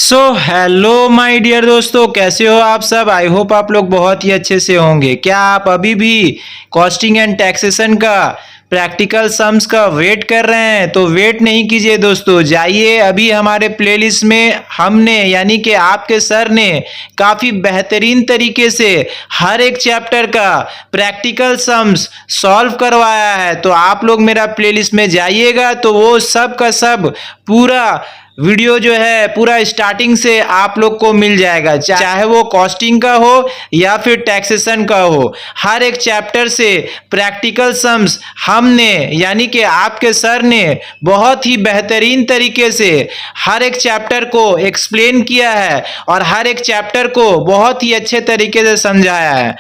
Hello my dear दोस्तों, कैसे हो आप सब। आई होप आप लोग बहुत ही अच्छे से होंगे। क्या आप अभी भी कॉस्टिंग एंड टैक्सेशन का प्रैक्टिकल सम्स का वेट कर रहे हैं? तो वेट नहीं कीजिए दोस्तों, जाइए अभी हमारे प्लेलिस्ट में हमने यानी कि आपके सर ने काफ़ी बेहतरीन तरीके से हर एक चैप्टर का प्रैक्टिकल सम्स सॉल्व करवाया है। तो आप लोग मेरा प्लेलिस्ट में जाइएगा तो वो सब का सब पूरा वीडियो जो है पूरा स्टार्टिंग से आप लोग को मिल जाएगा, चाहे वो कॉस्टिंग का हो या फिर टैक्सेशन का हो। हर एक चैप्टर से प्रैक्टिकल सम्स हमने यानी कि आपके सर ने बहुत ही बेहतरीन तरीके से हर एक चैप्टर को एक्सप्लेन किया है और हर एक चैप्टर को बहुत ही अच्छे तरीके से समझाया है।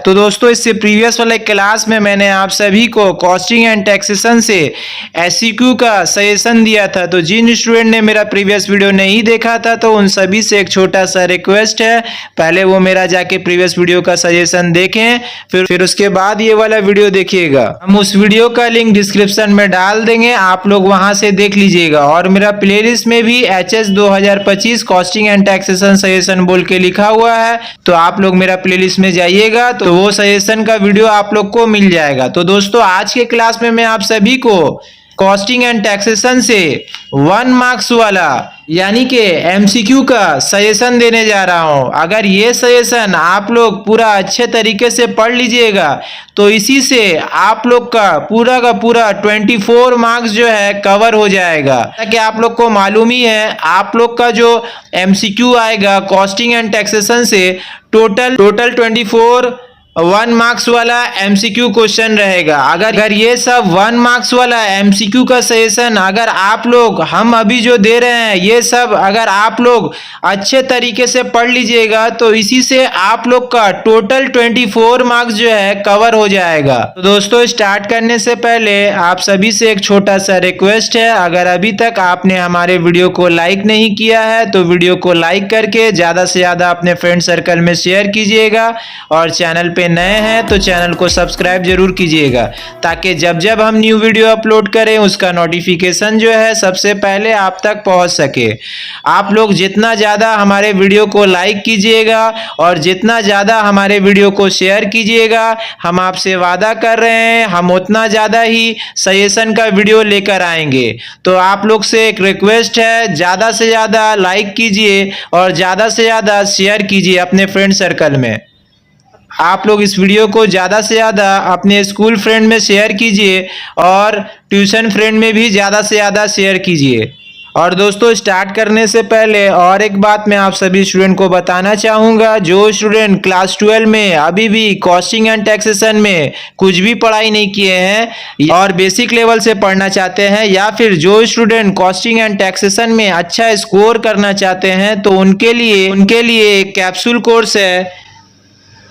तो दोस्तों, इससे प्रीवियस वाले क्लास में मैंने आप सभी को कॉस्टिंग एंड टैक्सेशन से एससीक्यू का सजेशन दिया था। तो जिन स्टूडेंट ने मेरा प्रीवियस वीडियो नहीं देखा था तो उन सभी से एक छोटा सा रिक्वेस्ट है, पहले वो मेरा जाके प्रीवियस वीडियो का सजेशन देखें, फिर उसके बाद ये वाला वीडियो देखिएगा। हम उस वीडियो का लिंक डिस्क्रिप्शन में डाल देंगे, आप लोग वहां से देख लीजिएगा। और मेरा प्लेलिस्ट में भी HS 2025 costing and taxation suggestion बोल के लिखा हुआ है, तो आप लोग मेरा प्लेलिस्ट में जाइएगा तो वो सजेशन का वीडियो आप लोग को मिल जाएगा। तो दोस्तों, आज के क्लास में मैं आप सभी को कॉस्टिंग एंड टैक्सेशन से 1 मार्क्स वाला यानी कि MCQ का सजेशन देने जा रहा हूं। अगर ये सजेशन आप लोग पूरा अच्छे तरीके से पढ़ लीजिएगा तो इसी से आप लोग का पूरा 24 मार्क्स जो है कवर हो जाएगा। ताकि आप लोग को मालूम ही है, आप लोग का जो MCQ आएगा कॉस्टिंग एंड टैक्सेशन से टोटल 24 1 मार्क्स वाला MCQ क्वेश्चन रहेगा। अगर ये सब 1 मार्क्स वाला MCQ का सजेशन अगर आप लोग हम अभी जो दे रहे हैं ये सब अगर आप लोग अच्छे तरीके से पढ़ लीजिएगा तो इसी से आप लोग का टोटल 24 मार्क्स जो है कवर हो जाएगा। तो दोस्तों, स्टार्ट करने से पहले आप सभी से एक छोटा सा रिक्वेस्ट है, अगर अभी तक आपने हमारे वीडियो को लाइक नहीं किया है तो वीडियो को लाइक करके ज़्यादा से ज़्यादा अपने फ्रेंड सर्कल में शेयर कीजिएगा और चैनल पे नए हैं तो चैनल को सब्सक्राइब जरूर कीजिएगा, ताकि जब जब हम न्यू वीडियो अपलोड करें उसका नोटिफिकेशन जो है सबसे पहले आप तक पहुंच सके। आप लोग जितना ज़्यादा हमारे वीडियो को लाइक कीजिएगा और जितना ज़्यादा हमारे वीडियो को शेयर कीजिएगा, हम आपसे वादा कर रहे हैं हम उतना ज़्यादा ही सजेशन का वीडियो लेकर आएंगे। तो आप लोग से एक रिक्वेस्ट है, ज़्यादा से ज़्यादा लाइक कीजिए और ज़्यादा से ज़्यादा शेयर कीजिए अपने फ्रेंड सर्कल में। आप लोग इस वीडियो को ज़्यादा से ज़्यादा अपने स्कूल फ्रेंड में शेयर कीजिए और ट्यूशन फ्रेंड में भी ज़्यादा से ज़्यादा शेयर कीजिए। और दोस्तों, स्टार्ट करने से पहले और एक बात मैं आप सभी स्टूडेंट को बताना चाहूँगा, जो स्टूडेंट क्लास 12 में अभी भी कॉस्टिंग एंड टैक्सेशन में कुछ भी पढ़ाई नहीं किए हैं और बेसिक लेवल से पढ़ना चाहते हैं, या फिर जो स्टूडेंट कॉस्टिंग एंड टैक्सेशन में अच्छा स्कोर करना चाहते हैं, तो उनके लिए एक कैप्सूल कोर्स है।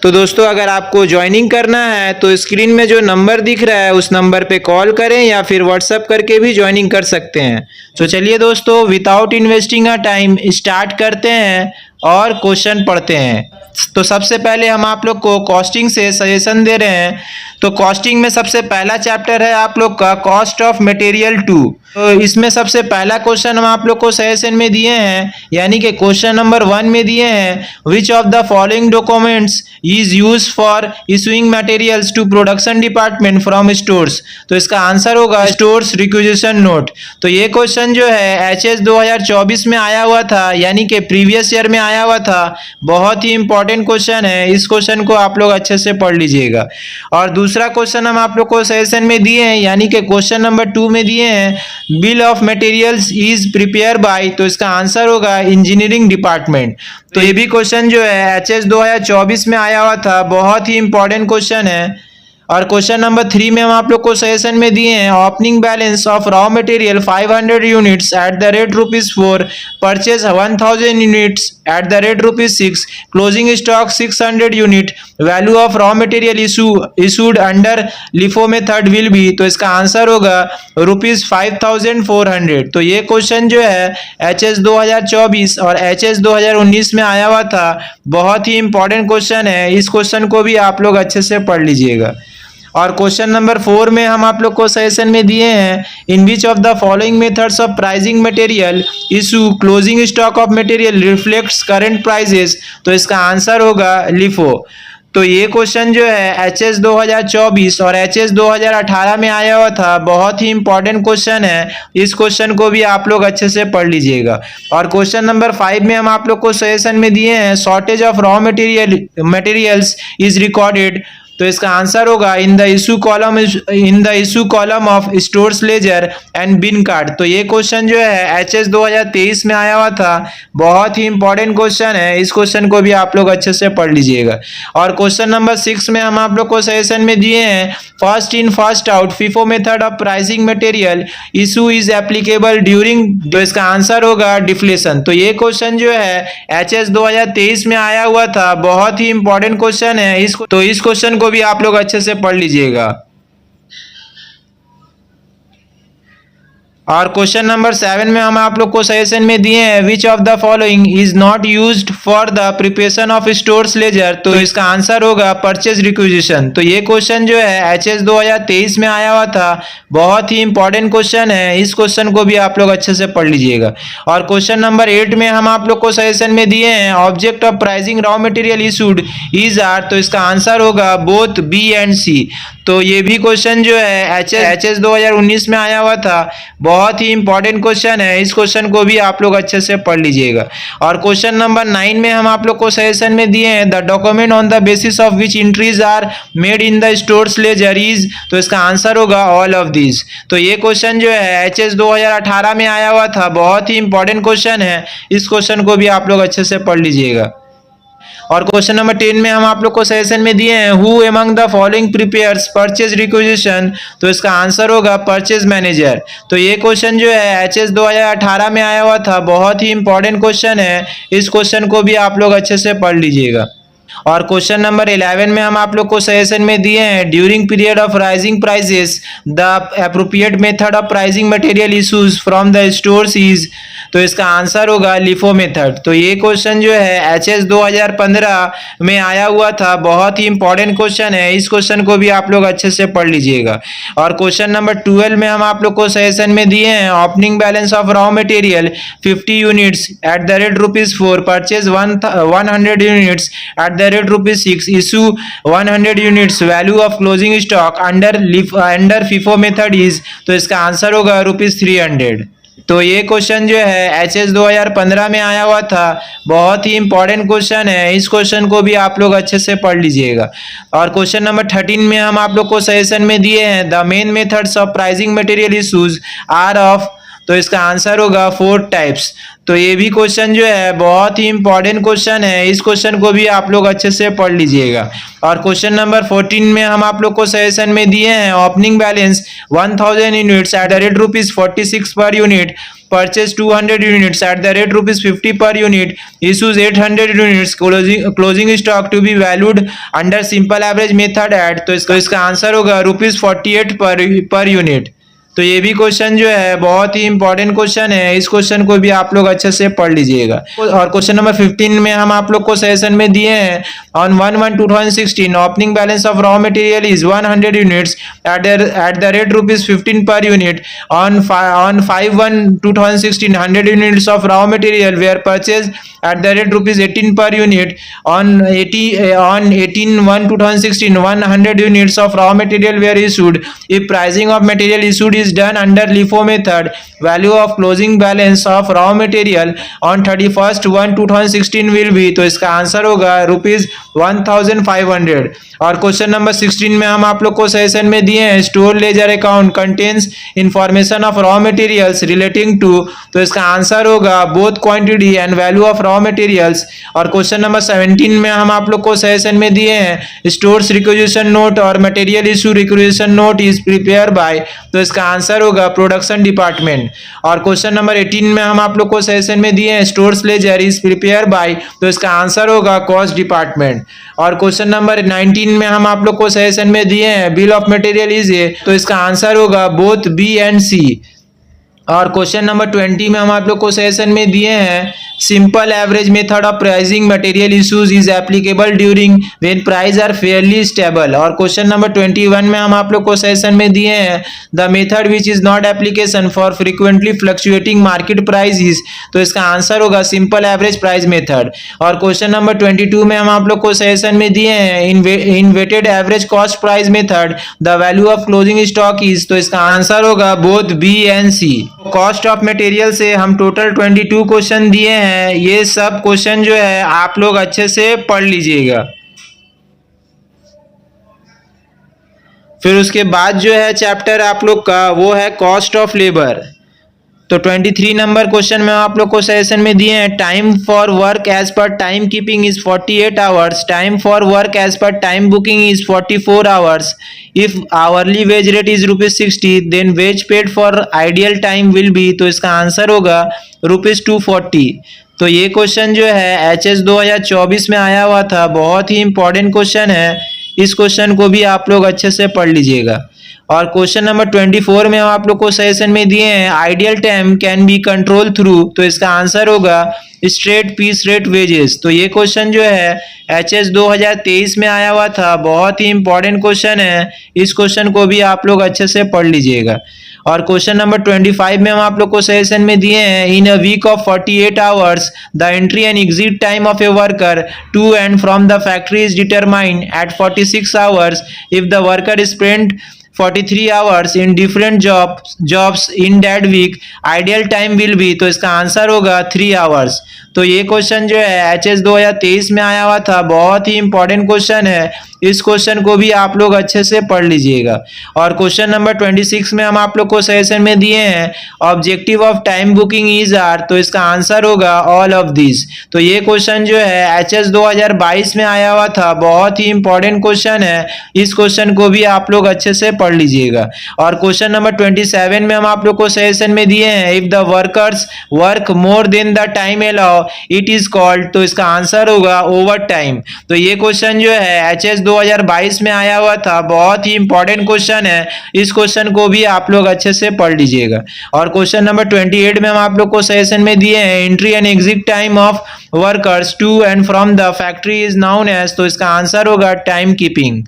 तो दोस्तों, अगर आपको ज्वाइनिंग करना है तो स्क्रीन में जो नंबर दिख रहा है उस नंबर पे कॉल करें या फिर व्हाट्सएप करके भी ज्वाइनिंग कर सकते हैं। तो चलिए दोस्तों, without investing a time start करते हैं और क्वेश्चन पढ़ते हैं। तो सबसे पहले हम आप लोग को कॉस्टिंग से सजेशन दे रहे हैं। तो कॉस्टिंग में सबसे पहला चैप्टर है आप लोग का कॉस्ट ऑफ मटेरियल 2। तो इसमें सबसे पहला क्वेश्चन हम आप लोग को सजेशन में दिए हैं, यानी कि क्वेश्चन नंबर 1 में दिए हैं, which of the following documents is use for issuing materials to production department from stores. तो इसका आंसर होगा स्टोर्स रिक्विजिशन नोट। तो ये क्वेश्चन जो है HS 2024 में आया हुआ था, यानी कि प्रीवियस ईयर में आया हुआ था। बहुत ही इंपॉर्टेंट क्वेश्चन है, इस क्वेश्चन को आप लोग अच्छे से पढ़ लीजिएगा। और दूसरा क्वेश्चन हम आप लोग को सजेशन में दिए हैं, यानी कि क्वेश्चन नंबर 2 में दिए हैं, bill of materials is prepare by. तो इसका आंसर होगा इंजीनियरिंग डिपार्टमेंट। तो ये भी क्वेश्चन जो है HS 2024 में आया हुआ था, बहुत ही इंपॉर्टेंट क्वेश्चन है। और क्वेश्चन नंबर 3 में हम आप लोग को सजेशन में दिए हैं, opening balance of raw material 500 units at the rate ₹4, purchase 1000 units at the rate ₹6, closing stock 600 unit, value of raw material issued under LIFO method will be. तो इसका आंसर होगा ₹5400। तो ये क्वेश्चन जो है HS 2024 और HS 2019 में आया हुआ था, बहुत ही इंपॉर्टेंट क्वेश्चन है। इस क्वेश्चन को भी आप लोग अच्छे से पढ़ लीजिएगा। और क्वेश्चन नंबर 4 में हम आप लोग को सजेशन में दिए हैं, in which of the following methods of pricing material issue closing stock of material reflects current prices. तो इसका आंसर होगा लिफो। तो ये क्वेश्चन जो है HS 2024 और HS 2018 में आया हुआ था, बहुत ही इंपॉर्टेंट क्वेश्चन है। इस क्वेश्चन को भी आप लोग अच्छे से पढ़ लीजिएगा। और क्वेश्चन नंबर 5 में हम आप लोग को सजेशन में दिए हैं, shortage of raw materials is recorded. तो इसका आंसर होगा in the issue column of stores ledger and bin card. तो ये क्वेश्चन जो है HS 2023 में आया हुआ था, बहुत ही इंपॉर्टेंट क्वेश्चन है। इस क्वेश्चन को भी आप लोग अच्छे से पढ़ लीजिएगा। और क्वेश्चन नंबर 6 में हम आप लोग को सजेशन में दिए हैं, first in first out FIFO method of pricing material issue is applicable during. तो इसका आंसर होगा डिफ्लेशन। तो ये क्वेश्चन जो है HS 2023 में आया हुआ था, बहुत ही इंपॉर्टेंट क्वेश्चन है। इस क्वेश्चन को भी आप लोग अच्छे से पढ़ लीजिएगा। और क्वेश्चन नंबर 7 में हम आप लोग को सजेशन में दिए हैं, which of the following is not used for the preparation of stores laser. तो इसका आंसर होगा परचेज रिक्विजिशन। तो ये क्वेश्चन जो है HS 2023 में आया हुआ था, बहुत ही इंपॉर्टेंट क्वेश्चन है। इस क्वेश्चन को भी आप लोग अच्छे से पढ़ लीजिएगा। और क्वेश्चन नंबर 8 में हम आप लोग को सजेशन में दिए हैं, object of pricing raw material issued is are. तो इसका आंसर होगा बोथ B एंड C। तो ये भी क्वेश्चन जो है HS 2019 में आया हुआ था, बहुत ही इंपॉर्टेंट क्वेश्चन है। इस क्वेश्चन को भी आप लोग अच्छे से पढ़ लीजिएगा। और क्वेश्चन नंबर 9 में हम आप लोग को सजेशन में दिए हैं, the document on the basis of which entries are made in the stores ledger is. तो इसका आंसर होगा ऑल ऑफ दिस। तो ये क्वेश्चन जो है HS 2018 में आया हुआ था, बहुत ही इंपॉर्टेंट क्वेश्चन है। इस क्वेश्चन को भी आप लोग अच्छे से पढ़ लीजिएगा। और क्वेश्चन नंबर 10 में हम आप लोग को सजेशन में दिए हैं, who among the following prepares purchase requisition. तो इसका आंसर होगा परचेज मैनेजर। तो ये क्वेश्चन जो है HS 2018 में आया हुआ था, बहुत ही इंपॉर्टेंट क्वेश्चन है। इस क्वेश्चन को भी आप लोग अच्छे से पढ़ लीजिएगा। और क्वेश्चन नंबर 11 में हम आप लोग को सजेशन में दिए हैं, during period of rising prices the appropriate method of pricing material issues from the stores is. तो इसका आंसर होगा लिफो मेथड। तो ये क्वेश्चन जो है HS 2015 में आया हुआ था, बहुत ही इंपॉर्टेंट क्वेश्चन है। इस क्वेश्चन को भी आप लोग अच्छे से पढ़ लीजिएगा। और क्वेश्चन नंबर 12 में हम आप लोग को सजेशन में दिए हैं, opening balance of raw material 50 units at the rate ₹4, purchase 100 units at the rate ₹6, issue 100 units, value of closing stock under FIFO method is. तो इसका आंसर होगा ₹300। तो ये क्वेश्चन जो है HS 2015 में आया हुआ था, बहुत ही इंपॉर्टेंट क्वेश्चन है। इस क्वेश्चन को भी आप लोग अच्छे से पढ़ लीजिएगा। और क्वेश्चन नंबर 13 में हम आप लोग को सजेशन में दिए हैं, the main methods of pricing material issues are of. तो इसका आंसर होगा 4 टाइप्स। तो ये भी क्वेश्चन जो है बहुत ही इंपॉर्टेंट क्वेश्चन है। इस क्वेश्चन को भी आप लोग अच्छे से पढ़ लीजिएगा। और क्वेश्चन नंबर 14 में हम आप लोग को सजेशन में दिए हैं, opening balance 1000 units at the rate ₹46 per unit, purchase 200 units at the rate ₹50 per unit, issues 800 units, closing stock to be valued under simple average method at. तो इसका आंसर होगा ₹48 पर यूनिट। तो ये भी question जो है बहुत ही इंपॉर्टेंट क्वेश्चन है। इस क्वेश्चन को भी आप लोग अच्छे से पढ़ लीजिएगा। और क्वेश्चन नंबर 15 में हम आप लोग को सजेशन में दिए हैं, on 1/1/2016 opening balance of raw material is 100 units at the rate ₹15 per unit, on 5/1/2016 100 units of raw material were purchase at the rate ₹18 per unit, on 18/1/2016 100 units of raw material were issued. If pricing of material issued is done under LIFO method, value of closing balance of raw material on 31/1/2016 will be। तो इसका answer होगा ₹1500। और question number 16 में हम आप लोग को suggestion में दिए हैं, store ledger account contains information of raw materials relating to. तो इसका आंसर होगा both quantity and value of raw materials. और क्वेश्चन नंबर 17 में हम आप लोग को सजेशन में दिए हैं, स्टोर्स रिक्विजिशन नोट और material issue requisition note is prepare by. तो इसका आंसर होगा प्रोडक्शन डिपार्टमेंट। और क्वेश्चन नंबर 18 में हम आप लोग को सजेशन में दिए हैं, stores ledger is prepare by. तो इसका आंसर होगा कॉस्ट डिपार्टमेंट। और क्वेश्चन नंबर 19 में हम आप लोग को सजेशन में दिए हैं, bill of material is a. तो इसका आंसर होगा बोथ B एंड C। और क्वेश्चन नंबर 20 में हम आप लोग को सेशन में दिए हैं simple average method of pricing material issues is applicable during when price are fairly stable. और क्वेश्चन नंबर 21 में हम आप लोग को सेशन में दिए हैं the method which is not application for frequently fluctuating market prices. तो इसका आंसर होगा सिंपल एवरेज प्राइस मेथड। और क्वेश्चन नंबर 22 में हम आप लोग को सेशन में दिए हैं in weighted average cost price method the value of closing stock is. तो इसका आंसर होगा both B and C. Cost of material से हम टोटल 22 क्वेश्चन दिए हैं। ये सब क्वेश्चन जो है आप लोग अच्छे से पढ़ लीजिएगा। फिर उसके बाद जो है चैप्टर आप लोग का वो है कॉस्ट ऑफ लेबर। तो 23 नंबर क्वेश्चन में आप लोग को सेशन में दिए हैं time for work as per time keeping is 48 hours, time for work as per time booking is 44 hours. If hourly wage rate is ₹60 then wage paid for ideal time will be. तो इसका answer होगा ₹240। तो ये question जो है HS 2024 में आया हुआ था, बहुत ही इंपॉर्टेंट क्वेश्चन है। इस क्वेश्चन को भी आप लोग अच्छे से पढ़ लीजिएगा। और क्वेश्चन नंबर 24 में हम आप लोग को सेशन में दिए हैं ideal time can be control through. तो इसका आंसर होगा स्ट्रेट पीस रेट वेजेस। तो ये क्वेश्चन जो है HS 2023 में आया हुआ था, बहुत ही इंपॉर्टेंट क्वेश्चन है। इस क्वेश्चन को भी आप लोग अच्छे से पढ़ लीजिएगा। और क्वेश्चन नंबर 25 में हम आप लोग को सेशन में दिए हैं in a week of 48 hours the entry and exit time of a worker to and from the factory is determined at 46 hours if the worker spend 43 hours in different jobs in that week ideal time will be. तो इसका answer होगा 3 hours. तो ये question जो है HS 2023 में आया हुआ था, बहुत ही इंपॉर्टेंट क्वेश्चन है। इस क्वेश्चन को भी आप लोग अच्छे से पढ़ लीजिएगा। और क्वेश्चन नंबर 26 में हम आप लोग को सेशन में दिए हैं objective of time booking is are. तो इसका आंसर होगा ऑल ऑफ दिस। तो ये क्वेश्चन जो है HS 2022 में आया हुआ था, बहुत ही इंपॉर्टेंट क्वेश्चन है। इस क्वेश्चन को भी आप लोग अच्छे से पढ़ लीजिएगा। और क्वेश्चन नंबर 27 में हम आप लोग को सेशन में दिए हैं if the workers work more than the time allow it is called. तो इसका आंसर होगा ओवर टाइम। तो ये क्वेश्चन जो है HS 2022 में आया हुआ था, बहुत ही इंपॉर्टेंट क्वेश्चन है। इस क्वेश्चन को भी आप लोग अच्छे से पढ़ लीजिएगा। और क्वेश्चन नंबर 28 में हम आप लोग को सेशन में दिए हैं entry and exit time of workers to and from the factory is known as. तो इसका आंसर होगा टाइम कीपिंग।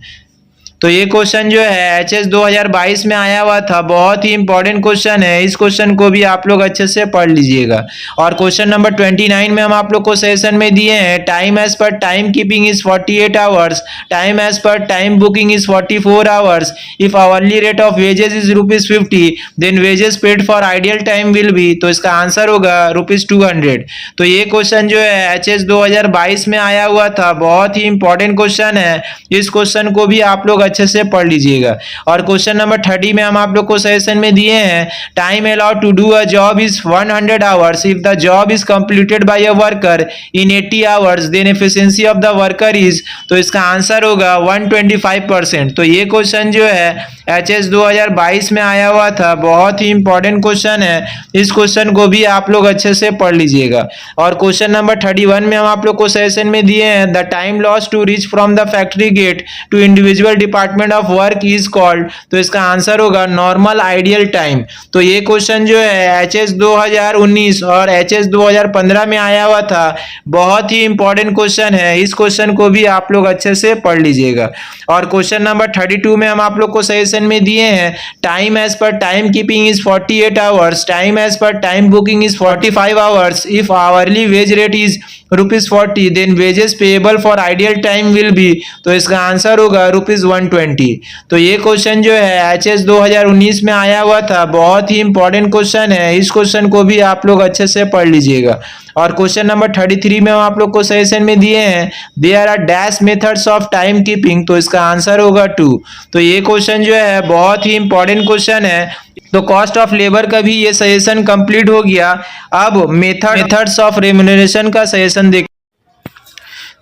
तो ये क्वेश्चन जो है HS 2022 में आया हुआ था, बहुत ही इंपॉर्टेंट क्वेश्चन है। इस क्वेश्चन को भी आप लोग अच्छे से पढ़ लीजिएगा। और क्वेश्चन नंबर 29 में हम आप लोग को सेशन में दिए हैं time as per time keeping is 48 hours, time as per time booking is 44 hours. If hourly rate of wages is ₹50 then wages paid for ideal time will be. तो इसका आंसर होगा ₹200। तो ये क्वेश्चन जो है HS 2022 में आया हुआ था, बहुत ही इंपॉर्टेंट क्वेश्चन है। इस क्वेश्चन को भी आप लोग अच्छे से पढ़ लीजिएगा। और क्वेश्चन नंबर 30 में हम आप लोग को सेशन में दिए हैं time allowed to do a job is 100 hours if the job is completed by a worker in 80 hours then efficiency of the worker is. तो इसका आंसर होगा 125%। तो ये क्वेश्चन जो है HS 2022 में आया हुआ था, बहुत ही इंपॉर्टेंट क्वेश्चन है। इस क्वेश्चन को भी आप लोग अच्छे से पढ़ लीजिएगा। और क्वेश्चन नंबर 31 में हम आप लोग को सेशन में दिए हैं the time loss to reach from the factory gate to individual department of work is called. तो इसका आंसर होगा नॉर्मल आइडियल टाइम। तो ये क्वेश्चन जो है HS 2019 और HS 2015 में आया हुआ था, बहुत ही इंपॉर्टेंट क्वेश्चन है। इस क्वेश्चन को भी आप लोग अच्छे से पढ़ लीजिएगा। और क्वेश्चन नंबर 32 में हम आप लोग को सेशन में दिए हैं time as per time keeping is 48 hours, time as per time booking is 45 hours. If hourly wage rate is ₹40 then wages payable for ideal time will be. तो इसका आंसर होगा ₹120। तो ये क्वेश्चन जो है HS 2019 में आया हुआ था, बहुत ही इंपॉर्टेंट क्वेश्चन है। इस क्वेश्चन को भी आप लोग अच्छे से पढ़ लीजिएगा। और क्वेश्चन नंबर 33 में हम आप लोग को सेशन में दिए हैं there are dash methods of time keeping. तो इसका आंसर होगा 2। तो ये क्वेश्चन जो है बहुत ही इंपॉर्टेंट क्वेश्चन है। तो कॉस्ट ऑफ लेबर का भी ये सजेशन कंप्लीट हो गया। अब मेथड्स ऑफ रेम्यूनरेशन का सजेशन देख।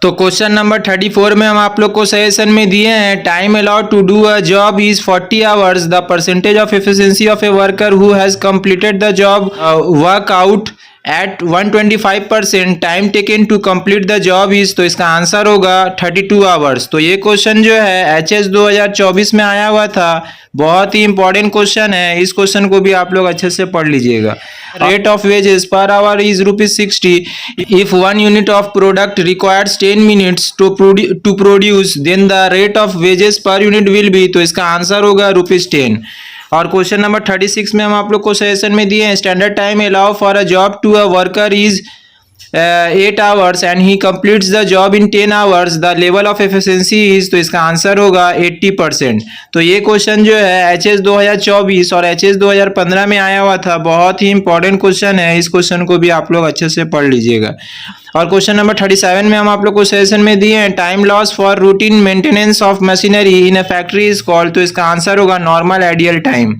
तो क्वेश्चन नंबर 34 में हम आप लोग को सजेशन में दिए हैं time allowed to do a job is 40 hours, the percentage of efficiency of a worker who has completed the job work out at 125% time taken to complete the job is, तो इसका answer होगा 32 hours. तो ये question जो है HS 2024 में आया हुआ था, बहुत ही इंपॉर्टेंट क्वेश्चन है, इस क्वेश्चन को भी आप लोग अच्छे से पढ़ लीजिएगा। Rate of wages per hour is ₹60। If 1 unit of product requires 10 minutes to produce, then the rate of wages per unit will be, तो इसका आंसर होगा ₹10। और क्वेश्चन नंबर 36 में हम आप लोग को सजेशन में दिए हैं, standard time allow for a job to a worker is 8 hours and he completes the job in 10 hours, the level of efficiency is, तो इसका आंसर होगा 80%। तो ये क्वेश्चन जो है HS 2024 और HS 2015 में आया हुआ था, बहुत ही इंपॉर्टेंट क्वेश्चन है, इस क्वेश्चन को भी आप लोग अच्छे से पढ़ लीजिएगा। और क्वेश्चन नंबर 37 में हम आप लोग को सेशन में दिए हैं, time loss for routine maintenance of machinery in a factory is called, तो इसका आंसर होगा नॉर्मल आइडियल टाइम।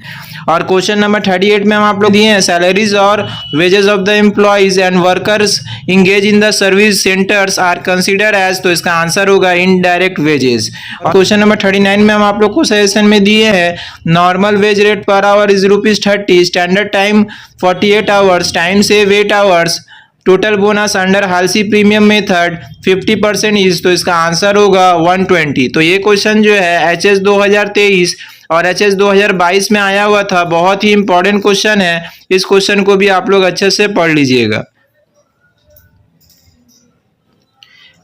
और क्वेश्चन नंबर 38 में हम आप लोग दिए हैं, सैलरीज और wages of the employees and workers engage in the service centres are consider as, तो इसका आंसर होगा इनडायरेक्ट वेजेस। और क्वेश्चन नंबर 39 में हम आप लोग को सजेशन में दिए हैं, normal wage rate per hour is ₹30, standard time 48 hours, time save 8 hours, total bonus under Halsey premium method 50% is, तो इसका आंसर होगा 120। तो ये क्वेश्चन जो है HS 2023 और HS 2022 में आया हुआ था, बहुत ही इंपॉर्टेंट क्वेश्चन है, इस क्वेश्चन को भी आप लोग अच्छे से पढ़ लीजिएगा।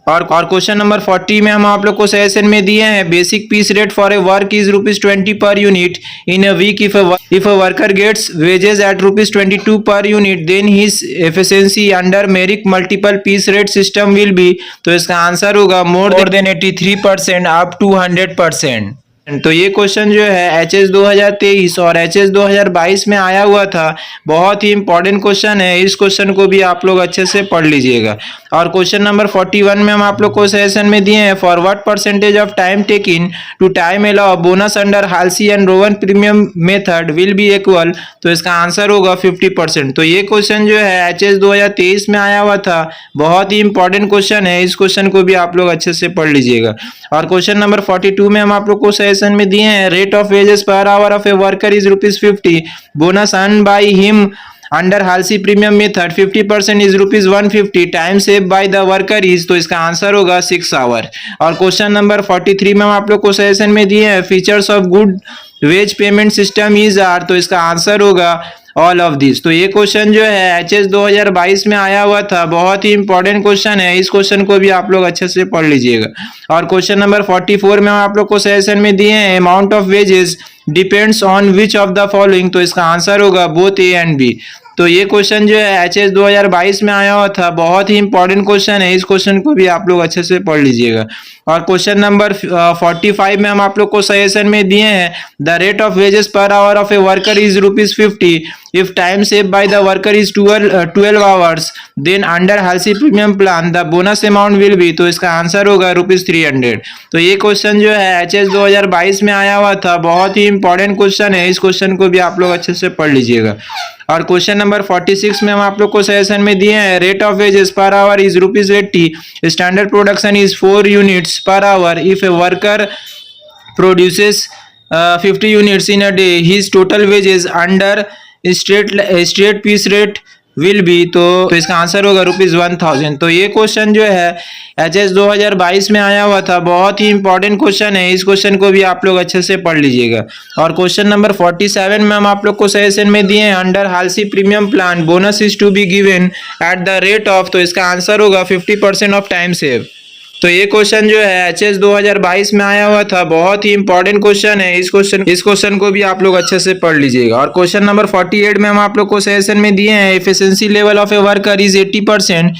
और क्वेश्चन नंबर 40 में हम आप लोग को सजेशन में दिए हैं, basic piece rate for a work is ₹20 per unit in a week, if a worker gets wages at ₹22 per unit, then his efficiency under merit multiple piece rate system will be, तो इसका answer होगा more than 83% up to 100%। तो ये question जो है HS 2023 और HS 2022 में आया हुआ था, बहुत ही इंपॉर्टेंट क्वेश्चन है, इस क्वेश्चन को भी आप लोग अच्छे से पढ़ लीजिएगा। और क्वेश्चन नंबर 41 में हम आप लोग को सजेशन में दिए हैं, for what percentage of time taken to time allow bonus under Halsey and Rowan premium method will be equal, तो इसका आंसर होगा 50%। तो ये क्वेश्चन जो है HS 2023 में आया हुआ था, बहुत ही इंपॉर्टेंट क्वेश्चन है, इस क्वेश्चन को भी आप लोग अच्छे से पढ़ लीजिएगा। और क्वेश्चन नंबर 42 में हम आप लोग को सजेशन में दिए हैं, rate of wages per hour of a worker is ₹50, bonus earn by him under Halsey premium method 50% is ₹150, time save by the worker is, तो इसका आंसर होगा 6 आवर। और क्वेश्चन नंबर 43 में हम आप लोग को सजेशन में दिए हैं, features of good wage payment system is are, तो इसका आंसर होगा ऑल ऑफ दिस। तो ये क्वेश्चन जो है HS 2022 में आया हुआ था, बहुत ही इंपॉर्टेंट क्वेश्चन है, इस क्वेश्चन को भी आप लोग अच्छे से पढ़ लीजिएगा। और क्वेश्चन नंबर 44 में हम आप लोग को सजेशन में दिए हैं, amount of wages depends on which of the following, तो इसका आंसर होगा बोथ A एंड B। तो ये क्वेश्चन जो है HS 2022 में आया हुआ था, बहुत ही इंपॉर्टेंट क्वेश्चन है, इस क्वेश्चन को भी आप लोग अच्छे से पढ़ लीजिएगा। और क्वेश्चन नंबर 45 में हम आप लोग को सजेशन में दिए हैं, the rate of wages per hour of a worker is ₹50, if time save by the worker is 12 hours, then under Halsey premium plan the bonus amount will be, तो इसका आंसर होगा ₹300। तो ये क्वेश्चन जो है HS 2022 में आया हुआ था, बहुत ही इंपॉर्टेंट क्वेश्चन है, इस क्वेश्चन को भी आप लोग अच्छे से पढ़ लीजिएगा। और क्वेश्चन नंबर 46 में हम आप लोग को सजेशन में दिए हैं, rate of wages per hour is ₹80, standard production is 4 units per hour, if a worker produces 50 units in a day, his total wages under straight piece rate will be, तो इसका आंसर होगा ₹1000। तो ये question जो है HS 2022 में आया हुआ था, बहुत ही इंपॉर्टेंट क्वेश्चन है, इस क्वेश्चन को भी आप लोग अच्छे से पढ़ लीजिएगा। और क्वेश्चन नंबर 47 में हम आप लोग को सजेशन में दिए हैं, under Halsey premium plan bonus is to be given at the rate of, तो इसका आंसर होगा 50% ऑफ टाइम सेव। तो ये क्वेश्चन जो है HS 2022 में आया हुआ था, बहुत ही इंपॉर्टेंट क्वेश्चन है, इस क्वेश्चन को भी आप लोग अच्छे से पढ़ लीजिएगा। और क्वेश्चन नंबर 48 में हम आप लोग को सजेशन में दिए हैं, efficiency level of a worker is 80%,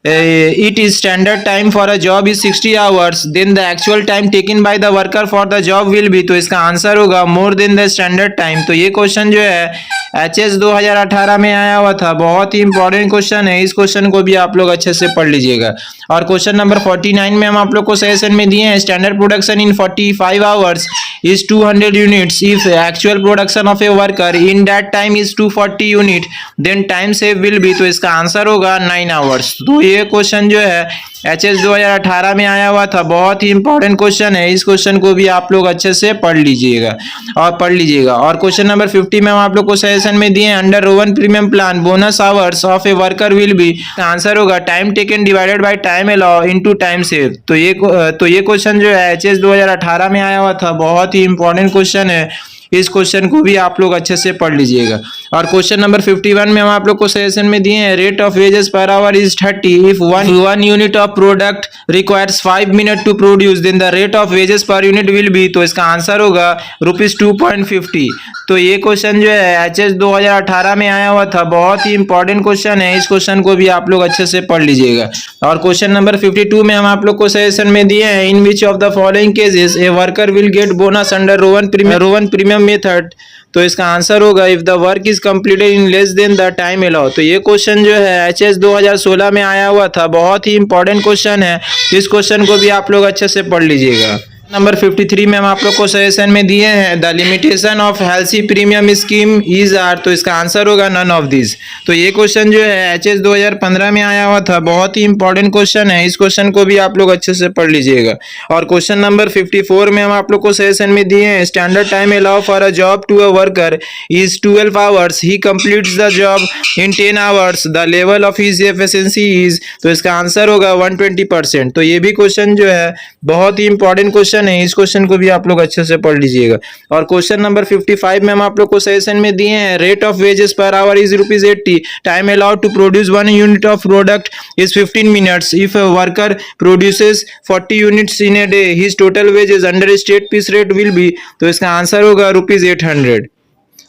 it is standard time for a job is 60 hours, then the actual time taken by the worker for the job will be, तो इसका आंसर होगा more than the standard time। तो ये question जो है HS 2018 में आया हुआ था, बहुत ही इंपॉर्टेंट क्वेश्चन है, इस क्वेश्चन को भी आप लोग अच्छे से पढ़ लीजिएगा। और क्वेश्चन नंबर 49 में हम आप लोग को सजेशन में दिए हैं, standard production in 45 hours is 200 units, if actual production of a worker in that time is 240 unit, then time save will be, तो इसका आंसर होगा 9 आवर्स। तो ये क्वेश्चन जो है HS 2018 में आया हुआ था, बहुत ही इंपॉर्टेंट क्वेश्चन है। इस क्वेश्चन को भी आप लोग अच्छे से पढ़ लीजिएगा और पढ़ लीजिएगा। और क्वेश्चन नंबर 50 में हम आप लोग को सजेशन में दिए, under Rowan premium plan bonus hours of a worker will be, answer होगा time taken divided by time allow into time save. तो ये क्वेश्चन जो है HS 2018 में आया हुआ था, बहुत ही इंपॉर्टेंट क्वेश्चन है। इस क्वेश्चन को भी आप लोग अच्छे से पढ़ लीजिएगा। और क्वेश्चन नंबर 51 में हम आप लोग को सजेशन में दिए हैं, rate of wages per hour is 30 if one unit of product requires 5 minute to produce then the rate of wages per unit will be. तो इसका आंसर होगा ₹2.50। तो ये क्वेश्चन जो है HS 2018 में आया हुआ था, बहुत ही इंपॉर्टेंट क्वेश्चन है। इस क्वेश्चन को भी आप लोग अच्छे से पढ़ लीजिएगा। और क्वेश्चन नंबर 52 में हम आप लोग को सजेशन में दिए हैं, in which of the following cases a worker will get bonus under Rowan premium method. तो इसका आंसर होगा if the work is completed in less than the time allow. तो ये क्वेश्चन जो है HS 2016 में आया हुआ था, बहुत ही इंपॉर्टेंट क्वेश्चन है। इस क्वेश्चन को भी आप लोग अच्छे से पढ़ लीजिएगा। नंबर 53 में हम आप लोग को सजेशन में दिए हैं, the limitation of Halsey premium scheme is are. तो इसका आंसर होगा नन ऑफ दिस। तो ये क्वेश्चन जो है HS 2015 में आया हुआ था, बहुत ही इंपॉर्टेंट क्वेश्चन है। इस क्वेश्चन को भी आप लोग अच्छे से पढ़ लीजिएगा। और क्वेश्चन नंबर 54 में हम आप लोग को सजेशन में दिए हैं, standard time allow for a job to a worker is 12 hours, he completes the job in 10 hours, the level of his efficiency is. तो इसका आंसर होगा 120%। तो ये भी क्वेश्चन जो है बहुत ही इंपॉर्टेंट क्वेश्चन है। इस क्वेश्चन को भी आप लोग अच्छे से पढ़ लीजिएगा। और क्वेश्चन नंबर 55 में हम आप लोग को सजेशन में दिए हैं, rate of wages per hour is ₹80, time allowed to produce 1 unit of product is 15 minutes, if worker produces 40 units in a day his total wages under state piece rate will be. तो इसका answer होगा ₹800।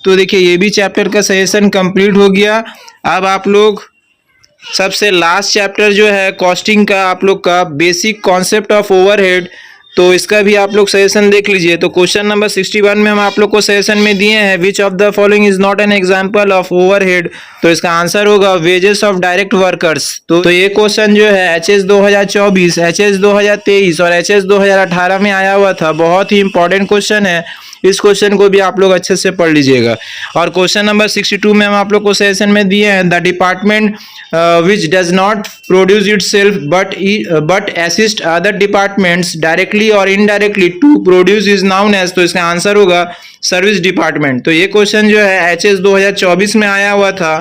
तो देखिए ये भी chapter का suggestion complete हो गया। अब आप लोग सबसे लास्ट चैप्टर जो है कॉस्टिंग का, आप लोग का बेसिक कॉन्सेप्ट ऑफ ओवरहेड, तो इसका भी आप लोग सजेशन देख लीजिए। तो क्वेश्चन नंबर 61 में हम आप लोग को सजेशन में दिए हैं, which of the following is not an example of overhead. तो इसका आंसर होगा वेजेस ऑफ डायरेक्ट वर्कर्स। तो ये क्वेश्चन जो है HS 2024, HS 2023 और HS 2018 में आया हुआ था, बहुत ही इंपॉर्टेंट क्वेश्चन है। इस क्वेश्चन को भी आप लोग अच्छे से पढ़ लीजिएगा। और क्वेश्चन नंबर 62 में हम आप लोग को सेशन में दिए हैं, the department which does not produce itself but assist other departments directly और indirectly to produce is known as. तो इसका आंसर होगा सर्विस डिपार्टमेंट। तो ये क्वेश्चन जो है HS 2024 में आया हुआ था।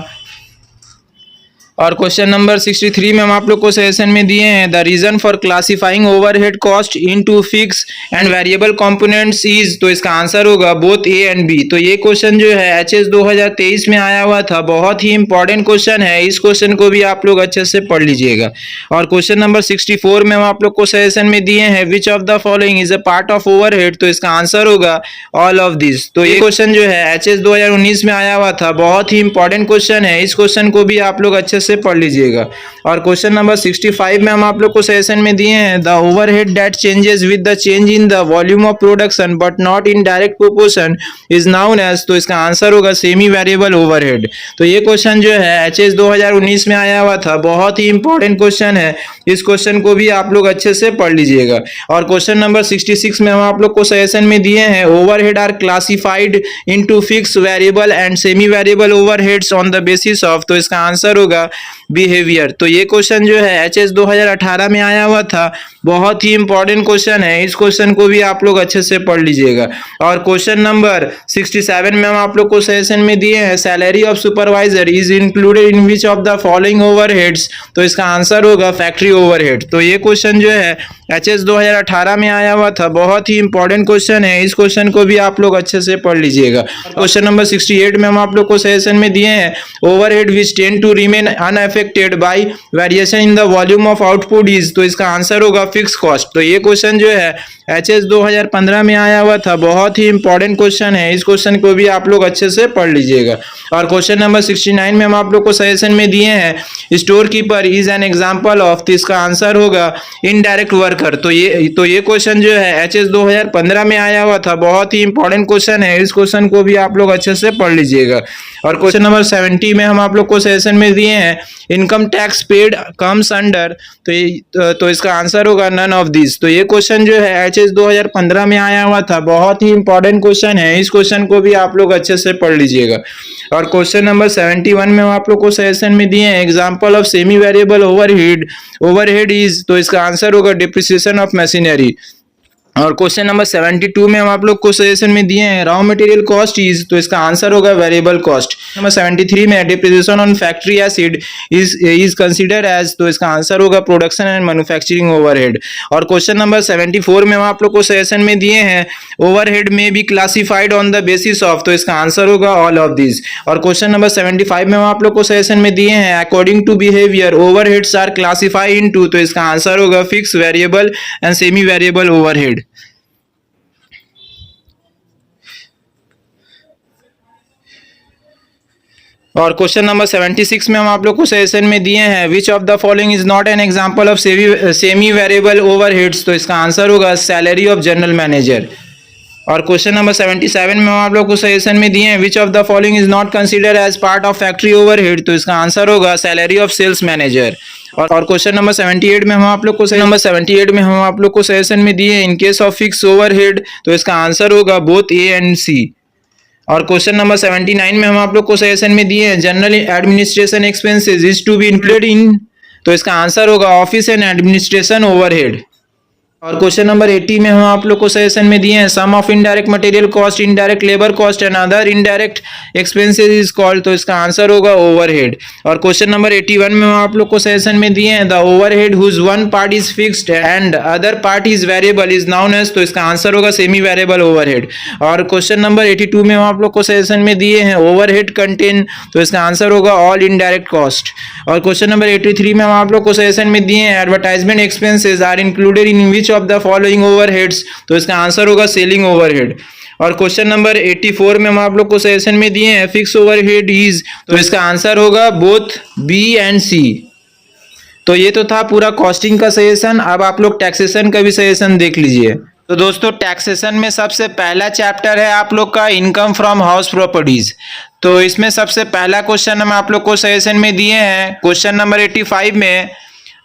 और क्वेश्चन नंबर 63 में हम आप लोग को सेशन में दिए हैं, the reason for classifying overhead cost into fix and variable components is. तो इसका आंसर होगा बोथ A एंड B। तो ये क्वेश्चन जो है HS 2023 में आया हुआ था, बहुत ही इंपॉर्टेंट क्वेश्चन है। इस क्वेश्चन को भी आप लोग अच्छे से पढ़ लीजिएगा। और क्वेश्चन नंबर 64 में हम आप लोग को सेशन में दिए हैं, which of the following is a part of overhead. तो इसका आंसर होगा ऑल ऑफ दिस। तो ये क्वेश्चन जो है HS 2019 में आया हुआ था, बहुत ही इंपॉर्टेंट क्वेश्चन है। इस क्वेश्चन को भी आप लोग अच्छे से पढ़ लीजिएगा। और क्वेश्चन नंबर 65 में हम आप लोग को सेशन में दिए हैं, the overhead that changes with the change in the volume of production but not in direct proportion is known as. तो इसका आंसर होगा सेमी वेरिएबल ओवरहेड। तो ये क्वेश्चन जो है HS 2019 में आया हुआ था, बहुत ही इंपॉर्टेंट क्वेश्चन है। इस क्वेश्चन को भी आप लोग अच्छे से पढ़ लीजिएगा। और क्वेश्चन नंबर 66 में हम आप लोग को सेशन में दिए हैं, overhead are classified into fix variable and semi variable overheads on the basis of. तो इसका आंसर होगा बिहेवियर। तो ये क्वेश्चन जो है HS 2018 में आया हुआ था, बहुत ही इंपॉर्टेंट क्वेश्चन है। इस क्वेश्चन को भी आप लोग अच्छे से पढ़ लीजिएगा। और क्वेश्चन नंबर 67 में हम आप लोग को सेशन में दिए हैं, salary of supervisor is included in which of the following overheads. तो इसका आंसर होगा फैक्ट्री ओवरहेड। तो ये क्वेश्चन जो है HS 2018 में आया हुआ था, बहुत ही इंपॉर्टेंट क्वेश्चन है। इस क्वेश्चन को भी आप लोग अच्छे से पढ़ लीजिएगा। क्वेश्चन नंबर 68 में हम आप लोग को सेशन में दिए हैं, overhead which tend to remain unaffected by variation in the volume of output is. तो इसका आंसर होगा फिक्स कॉस्ट। तो ये क्वेश्चन जो है HS 2015 में आया हुआ था, बहुत ही इंपॉर्टेंट क्वेश्चन है। इस क्वेश्चन को भी आप लोग अच्छे से पढ़ लीजिएगा। और क्वेश्चन नंबर 69 में हम आप लोग को सजेशन में दिए हैं, store keeper is an example of. तो इसका आंसर होगा इनडायरेक्ट वर्कर। तो ये क्वेश्चन जो है HS 2015 में आया हुआ था, बहुत ही इंपॉर्टेंट क्वेश्चन है। इस क्वेश्चन को भी आप लोग अच्छे से पढ़ लीजिएगा। और क्वेश्चन नंबर 70 में हम आप लोग को सजेशन में दिए हैं, income tax paid comes under. तो इसका आंसर होगा नन ऑफ दिस। तो ये क्वेश्चन जो है HS 2015 में आया हुआ था, बहुत ही इंपॉर्टेंट क्वेश्चन है। इस क्वेश्चन को भी आप लोग अच्छे से पढ़ लीजिएगा। और क्वेश्चन नंबर 71 में हम आप लोग को सजेशन में दिए हैं example of semi variable overhead is, तो इसका आंसर होगा डिप्रिसिएशन ऑफ मशीनरी। और क्वेश्चन नंबर 72 में हम आप लोग को सजेशन में दिए हैं रॉ मटेरियल कॉस्ट इज, तो इसका आंसर होगा वेरिएबल कॉस्ट। नंबर 73 में depreciation on factory asset is consider as, तो इसका आंसर होगा प्रोडक्शन एंड मैन्युफैक्चरिंग ओवरहेड। और क्वेश्चन नंबर 74 में हम आप लोग को सजेशन में दिए हैं ओवरहेड में be classified on the basis of, तो इसका आंसर होगा ऑल ऑफ दिस। और क्वेश्चन नंबर 75 में हम आप लोग को सजेशन में दिए हैं according to behaviour overheads are classified into, तो इसका आंसर होगा fix, variable and semi variable overhead. और क्वेश्चन नंबर 76 में हम आप लोग को सजेशन में दिए हैं which of the following is not an example of semi variable overheads, तो इसका आंसर होगा सैलरी ऑफ जनरल मैनेजर। और क्वेश्चन नंबर 77 में हम आप लोग को सजेशन में दिए हैं which of the following is not consider as part of factory overhead, तो इसका आंसर होगा सैलरी ऑफ सेल्स मैनेजर। और क्वेश्चन नंबर 78 में हम आप लोग को सजेशन में दिए in case of fix overhead, तो इसका आंसर होगा बोथ ए एंड सी। और क्वेश्चन नंबर 79 में हम आप लोग को सजेशन में दिए हैं general administration expenses is to be included in, तो इसका आंसर होगा ऑफिस एंड एडमिनिस्ट्रेशन ओवरहेड। और क्वेश्चन नंबर 80 में हम आप लोग को सजेशन में दिए हैं sum of indirect material cost, indirect labour cost and other indirect expenses is called, तो इसका आंसर होगा ओवरहेड। और क्वेश्चन नंबर 81 में हम आप लोग को सजेशन में दिए हैं the overhead whose one part is fixed and other part is variable is known as, तो इसका आंसर होगा सेमी वेरिएबल ओवरहेड। और क्वेश्चन नंबर 82 में हम आप लोग को सजेशन में दिए हैं ओवरहेड कंटेन, तो इसका आंसर होगा ऑल इनडायरेक्ट कॉस्ट। और क्वेश्चन नंबर 83 में हम आप लोग को सजेशन में दिए हैं advertisement expenses are included in which of the following overheads, तो इसका आंसर होगा सेलिंग ओवरहेड। और क्वेश्चन नंबर 84 में हम आप लोग को सजेशन में दिए हैं फिक्स ओवरहेड इज, तो इसका आंसर होगा बोथ बी एंड सी। तो ये तो था पूरा कॉस्टिंग का सजेशन। अब आप लोग टैक्सेशन का भी सजेशन देख लीजिए। तो दोस्तों टैक्सेशन में सबसे पहला चैप्टर है आप लोग का इनकम फ्रॉम हाउस प्रॉपर्टीज। तो इसमें सबसे पहला क्वेश्चन हम आप लोग को सजेशन में दिए हैं क्वेश्चन नंबर 85 में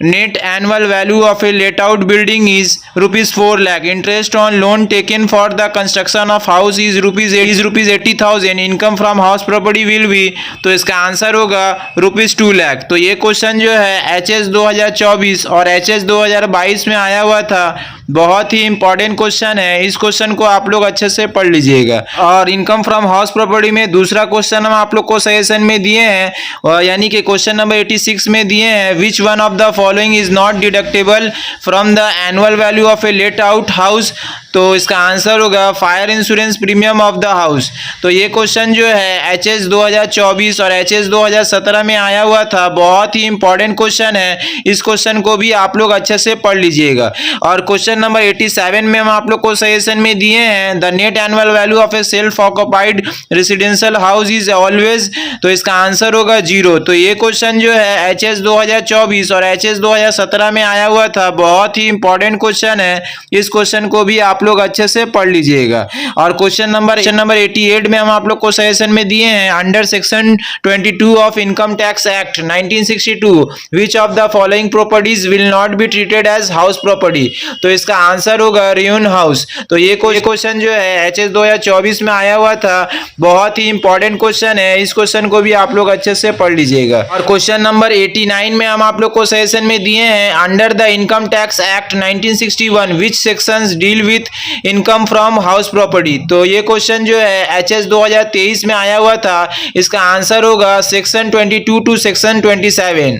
net annual value of a let out building is ₹4 lakh, interest on loan taken for the construction of house is ₹80,000, income from house property will be, तो इसका आंसर होगा ₹2 लाख। तो ये क्वेश्चन जो है HS 2024 और HS 2022 में आया हुआ था, बहुत ही इंपॉर्टेंट क्वेश्चन है। इस क्वेश्चन को आप लोग अच्छे से पढ़ लीजिएगा। और इनकम फ्रॉम हाउस प्रॉपर्टी में दूसरा क्वेश्चन हम आप लोग को सजेशन में दिए हैं, यानी कि क्वेश्चन नंबर 86 में दिए हैं which one of the following is not deductible from the annual value of a let out house, तो इसका आंसर होगा fire insurance premium of the house. तो ये क्वेश्चन जो है HS 2024 और HS 2017 में आया हुआ था, बहुत ही इंपॉर्टेंट क्वेश्चन है। इस क्वेश्चन को भी आप लोग अच्छे से पढ़ लीजिएगा। और क्वेश्चन नंबर 87 में हम आप लोग को सजेशन में दिए हैं the net annual value of a self occupied residential house is always, तो इसका आंसर होगा 0। तो ये क्वेश्चन जो है HS 2024 और HS 2017 में आया हुआ था, बहुत ही इंपॉर्टेंट क्वेश्चन है। इस क्वेश्चन को भी आप लोग अच्छे से पढ़ लीजिएगा। और क्वेश्चन नंबर 88 में हम आप लोग को सजेशन में दिए हैं under section 22 of income tax act 1962 which of the following properties will not be treated as house property, तो इसका आंसर होगा रियून हाउस। तो ये क्वेश्चन जो है HS 2024 में आया हुआ था, बहुत ही इंपॉर्टेंट क्वेश्चन है। इस क्वेश्चन को भी आप लोग अच्छे से पढ़ लीजिएगा। और क्वेश्चन नंबर 89 में हम आप लोग को सजेशन में दिए हैं under the income tax act 1961 which sections deal with income from house property, तो ये क्वेश्चन जो है HS 2023 में आया हुआ था, इसका आंसर होगा सेक्शन 22 टू सेक्शन 27।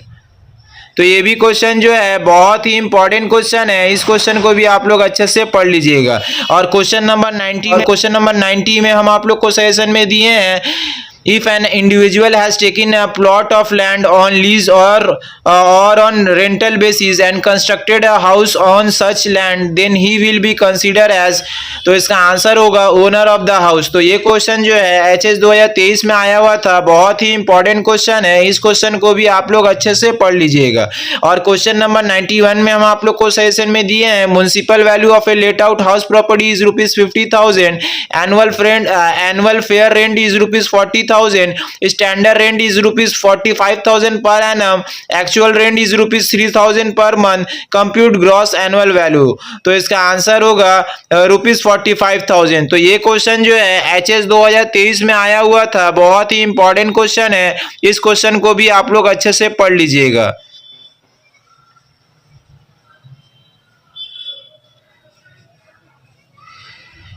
तो ये भी क्वेश्चन जो है बहुत ही इंपॉर्टेंट क्वेश्चन है। इस क्वेश्चन को भी आप लोग अच्छे से पढ़ लीजिएगा। और क्वेश्चन नंबर 90 में हम आप लोग को सजेशन में दिए हैं if an individual has taken a plot of land on lease or on rental basis and constructed a house on such land, then he will be considered as, तो इसका आंसर होगा ओनर ऑफ द हाउस। तो ये question जो है HS 2023 में आया हुआ था, बहुत ही इंपॉर्टेंट क्वेश्चन है। इस क्वेश्चन को भी आप लोग अच्छे से पढ़ लीजिएगा। और क्वेश्चन नंबर 91 में हम आप लोग को सजेशन में दिए हैं municipal value of a let out house property is ₹50,000, annual fair rent is ₹40,000, 60,000, standard rent is ₹45,000 per annum, actual rent is ₹3,000 per month, compute gross annual value. तो इसका आंसर होगा ₹45,000। तो ये क्वेश्चन जो है एचएस 2023 में आया हुआ था, बहुत ही इंपॉर्टेंट क्वेश्चन है, इस क्वेश्चन को भी आप लोग अच्छे से पढ़ लीजिएगा।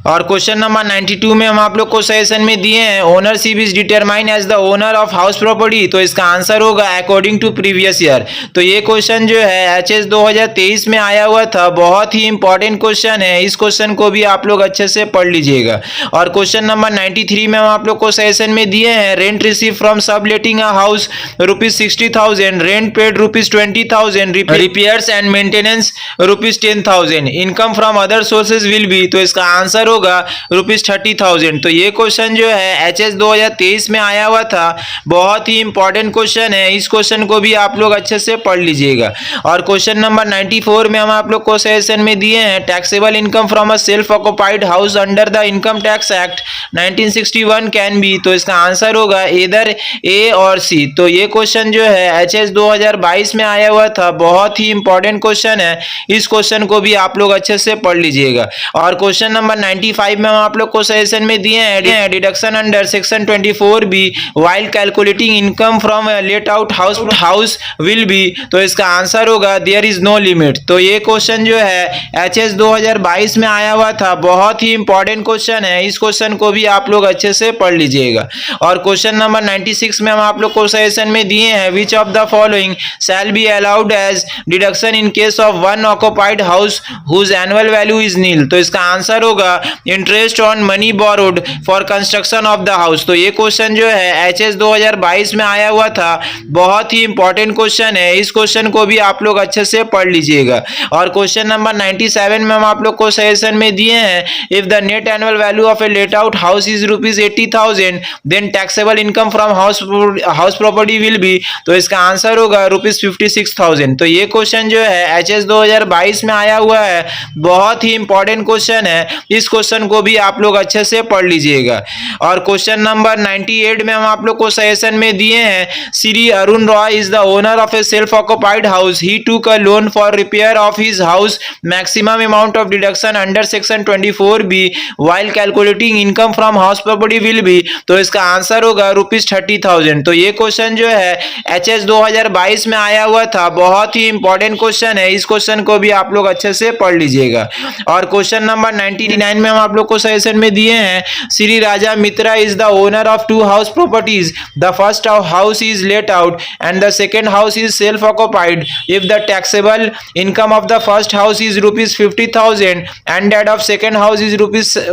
और क्वेश्चन नंबर 92 में हम आप लोग को सजेशन में दिए हैं ownership is determine as the owner of house property. तो इसका आंसर होगा अकॉर्डिंग टू प्रीवियस ईयर। तो ये क्वेश्चन जो है एचएस 2023 में आया हुआ था, बहुत ही इंपॉर्टेंट क्वेश्चन है, इस क्वेश्चन को भी आप लोग अच्छे से पढ़ लीजिएगा। और क्वेश्चन नंबर 93 में हम आप लोग को सजेशन में दिए हैं rent receive from sub letting a house ₹60,000, rent paid ₹20,000, repairs and maintenance ₹10,000, income from other sources will be. तो इसका आंसर होगा ₹30,000। तो ये क्वेश्चन जो है एचएस 2023 में आया हुआ था, बहुत ही इंपॉर्टेंट क्वेश्चन है, इस क्वेश्चन को भी आप लोग अच्छे से पढ़ लीजिएगा। और क्वेश्चन नंबर 94 में हम आप लोग को सजेशन में दिए हैं taxable income from a self occupied house under the income tax act 1961 can be. तो इसका आंसर होगा इधर ए और सी। तो ये क्वेश्चन जो है एचएस 2022 में आया हुआ था, बहुत ही इंपॉर्टेंट क्वेश्चन है, इस क्वेश्चन को भी आप लोग अच्छे से पढ़ लीजिएगा। और क्वेश्चन नंबर 95 में हम आप लोग को सजेशन में दिए हैं deduction under section 24B while calculating income from late out house will be. तो इसका आंसर होगा देयर इज नो लिमिट। तो ये क्वेश्चन जो है एचएस 2022 में आया हुआ था, बहुत ही इंपॉर्टेंट क्वेश्चन है, इस क्वेश्चन को भी आप लोग अच्छे से पढ़ लीजिएगा। और क्वेश्चन नंबर 96 में हम आप लोग को सजेशन में दिए हैं which of the following shall be allowed as deduction in case of one occupied house whose annual value is nil. तो इसका आंसर होगा interest on money borrowed for construction of the house. तो ये question जो है HS 2022 में आया हुआ था, बहुत ही इंपॉर्टेंट क्वेश्चन है, इस क्वेश्चन को भी आप लोग अच्छे से पढ़ लीजिएगा। और क्वेश्चन नंबर 97 में हम आप लोग को सजेशन में दिए हैं if the net annual value of a let out house is ₹80,000 then taxable income from house property will be. तो इसका आंसर होगा ₹56,000। तो ये क्वेश्चन जो है एचएस 2022 में आया हुआ है, बहुत ही इंपॉर्टेंट क्वेश्चन है, इस क्वेश्चन को भी आप लोग अच्छे से पढ़ लीजिएगा। और क्वेश्चन नंबर 98 में हम आप लोग को सजेशन में दिए हैं Shri Arun Roy is the owner of a self occupied house, he took a loan for repair of his house, maximum amount of deduction under section 24B while calculating income from house property will be. तो इसका answer होगा ₹30,000। तो ये question जो है HS 2022 में आया हुआ था, बहुत ही इंपॉर्टेंट क्वेश्चन है, इस क्वेश्चन को भी आप लोग अच्छे से पढ़ लीजिएगा। और क्वेश्चन नंबर 99 में हम आप लोग को सजेशन में दिए हैं Shri Raja Mitra is the owner of 2 house properties, the first house is let out and the second house is self occupied, if the taxable income of the first house is ₹50,000 and that of second house is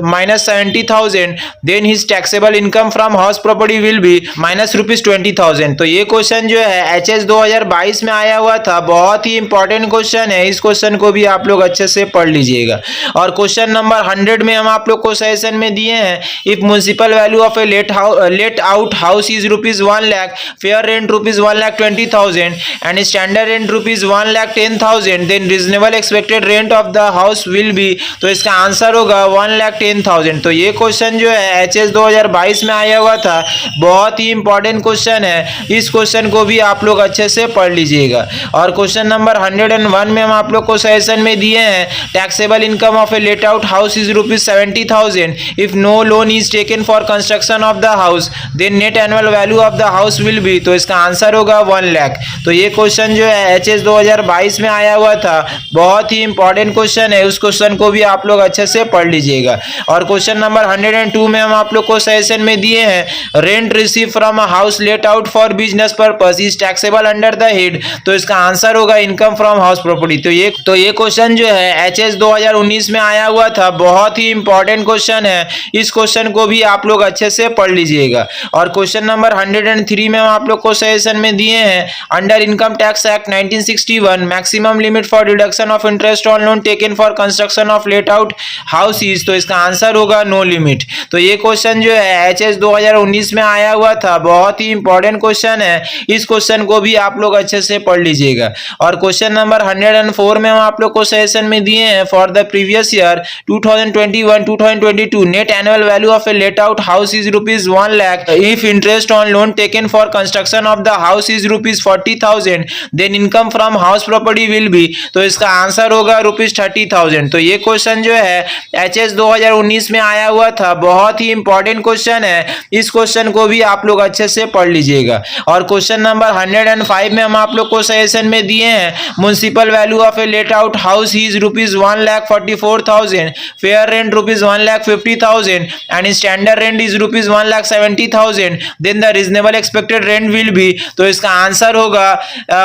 -70,000, then his taxable income from house property will be -20,000। तो ये question जो है HS 2022 में आया हुआ था, बहुत ही इंपॉर्टेंट क्वेश्चन है, इस क्वेश्चन को भी आप लोग अच्छे से पढ़ लीजिएगा। और क्वेश्चन नंबर 100 में हम आप लोग को सजेशन में दिए हैं if municipal value of a let out house is ₹1 lakh, fair rent ₹1,20,000 and standard rent ₹1,10,000, then reasonable expected rent of the house will be. तो इसका आंसर होगा 1,10,000। तो ये क्वेश्चन जो है एचएस 2022 में आया हुआ था, बहुत ही इंपॉर्टेंट क्वेश्चन है, इस क्वेश्चन को भी आप लोग अच्छे से पढ़ लीजिएगा। और क्वेश्चन नंबर 101 में हम आप लोग को सजेशन में दिए हैं taxable income of a let out house is ₹70,000, if no loan is taken for construction of the house then net annual value of the house will be. तो इसका आंसर होगा 1 लाख। तो ये क्वेश्चन जो है एचएस 2022 में आया हुआ था, बहुत ही इंपॉर्टेंट क्वेश्चन है, उस क्वेश्चन को भी आप लोग अच्छे से पढ़ लीजिएगा। और क्वेश्चन नंबर 102 में हम आप लोग को सजेशन में दिए हैं rent receive from a house let out for business purpose is taxable under the head. तो इसका आंसर होगा इनकम फ्रॉम हाउस प्रॉपर्टी। तो ये क्वेश्चन जो है एचएस 2019 में आया हुआ था, बहुत ही इंपॉर्टेंट क्वेश्चन है, इस क्वेश्चन को भी आप लोग अच्छे से पढ़ लीजिएगा। और क्वेश्चन नंबर 103 में हम आप लोग को सजेशन में दिए हैं under income tax act 1961 maximum limit for deduction of interest on loan taken for construction of let out houses. तो इसका आंसर होगा नो लिमिट। तो ये क्वेश्चन जो है HS 2019 में आया हुआ था, बहुत ही इंपॉर्टेंट क्वेश्चन है। इस क्वेश्चन को भी आप लोग अच्छे से पढ़ लीजिएगा। और क्वेश्चन नंबर 104 में हम आप लोग को सजेशन में दिए हैं for the previous year 2021-2022 net annual value of a let out house is ₹1 lakh if interest on loan taken for construction of the house is ₹40,000 then income from house property will be. तो इसका answer होगा ₹30,000। तो ये question जो है HS 2019 में आया हुआ था, बहुत ही इंपॉर्टेंट क्वेश्चन है। इस क्वेश्चन को भी आप लोग अच्छे से पढ़ लीजिएगा। और क्वेश्चन नंबर 105 में हम आप लोग को सजेशन में दिए हैं municipal value of a let out house is ₹1,44,000, fair rent ₹1,50,000 and standard rent is ₹1,70,000, then the reasonable expected rent will be. तो इसका आंसर होगा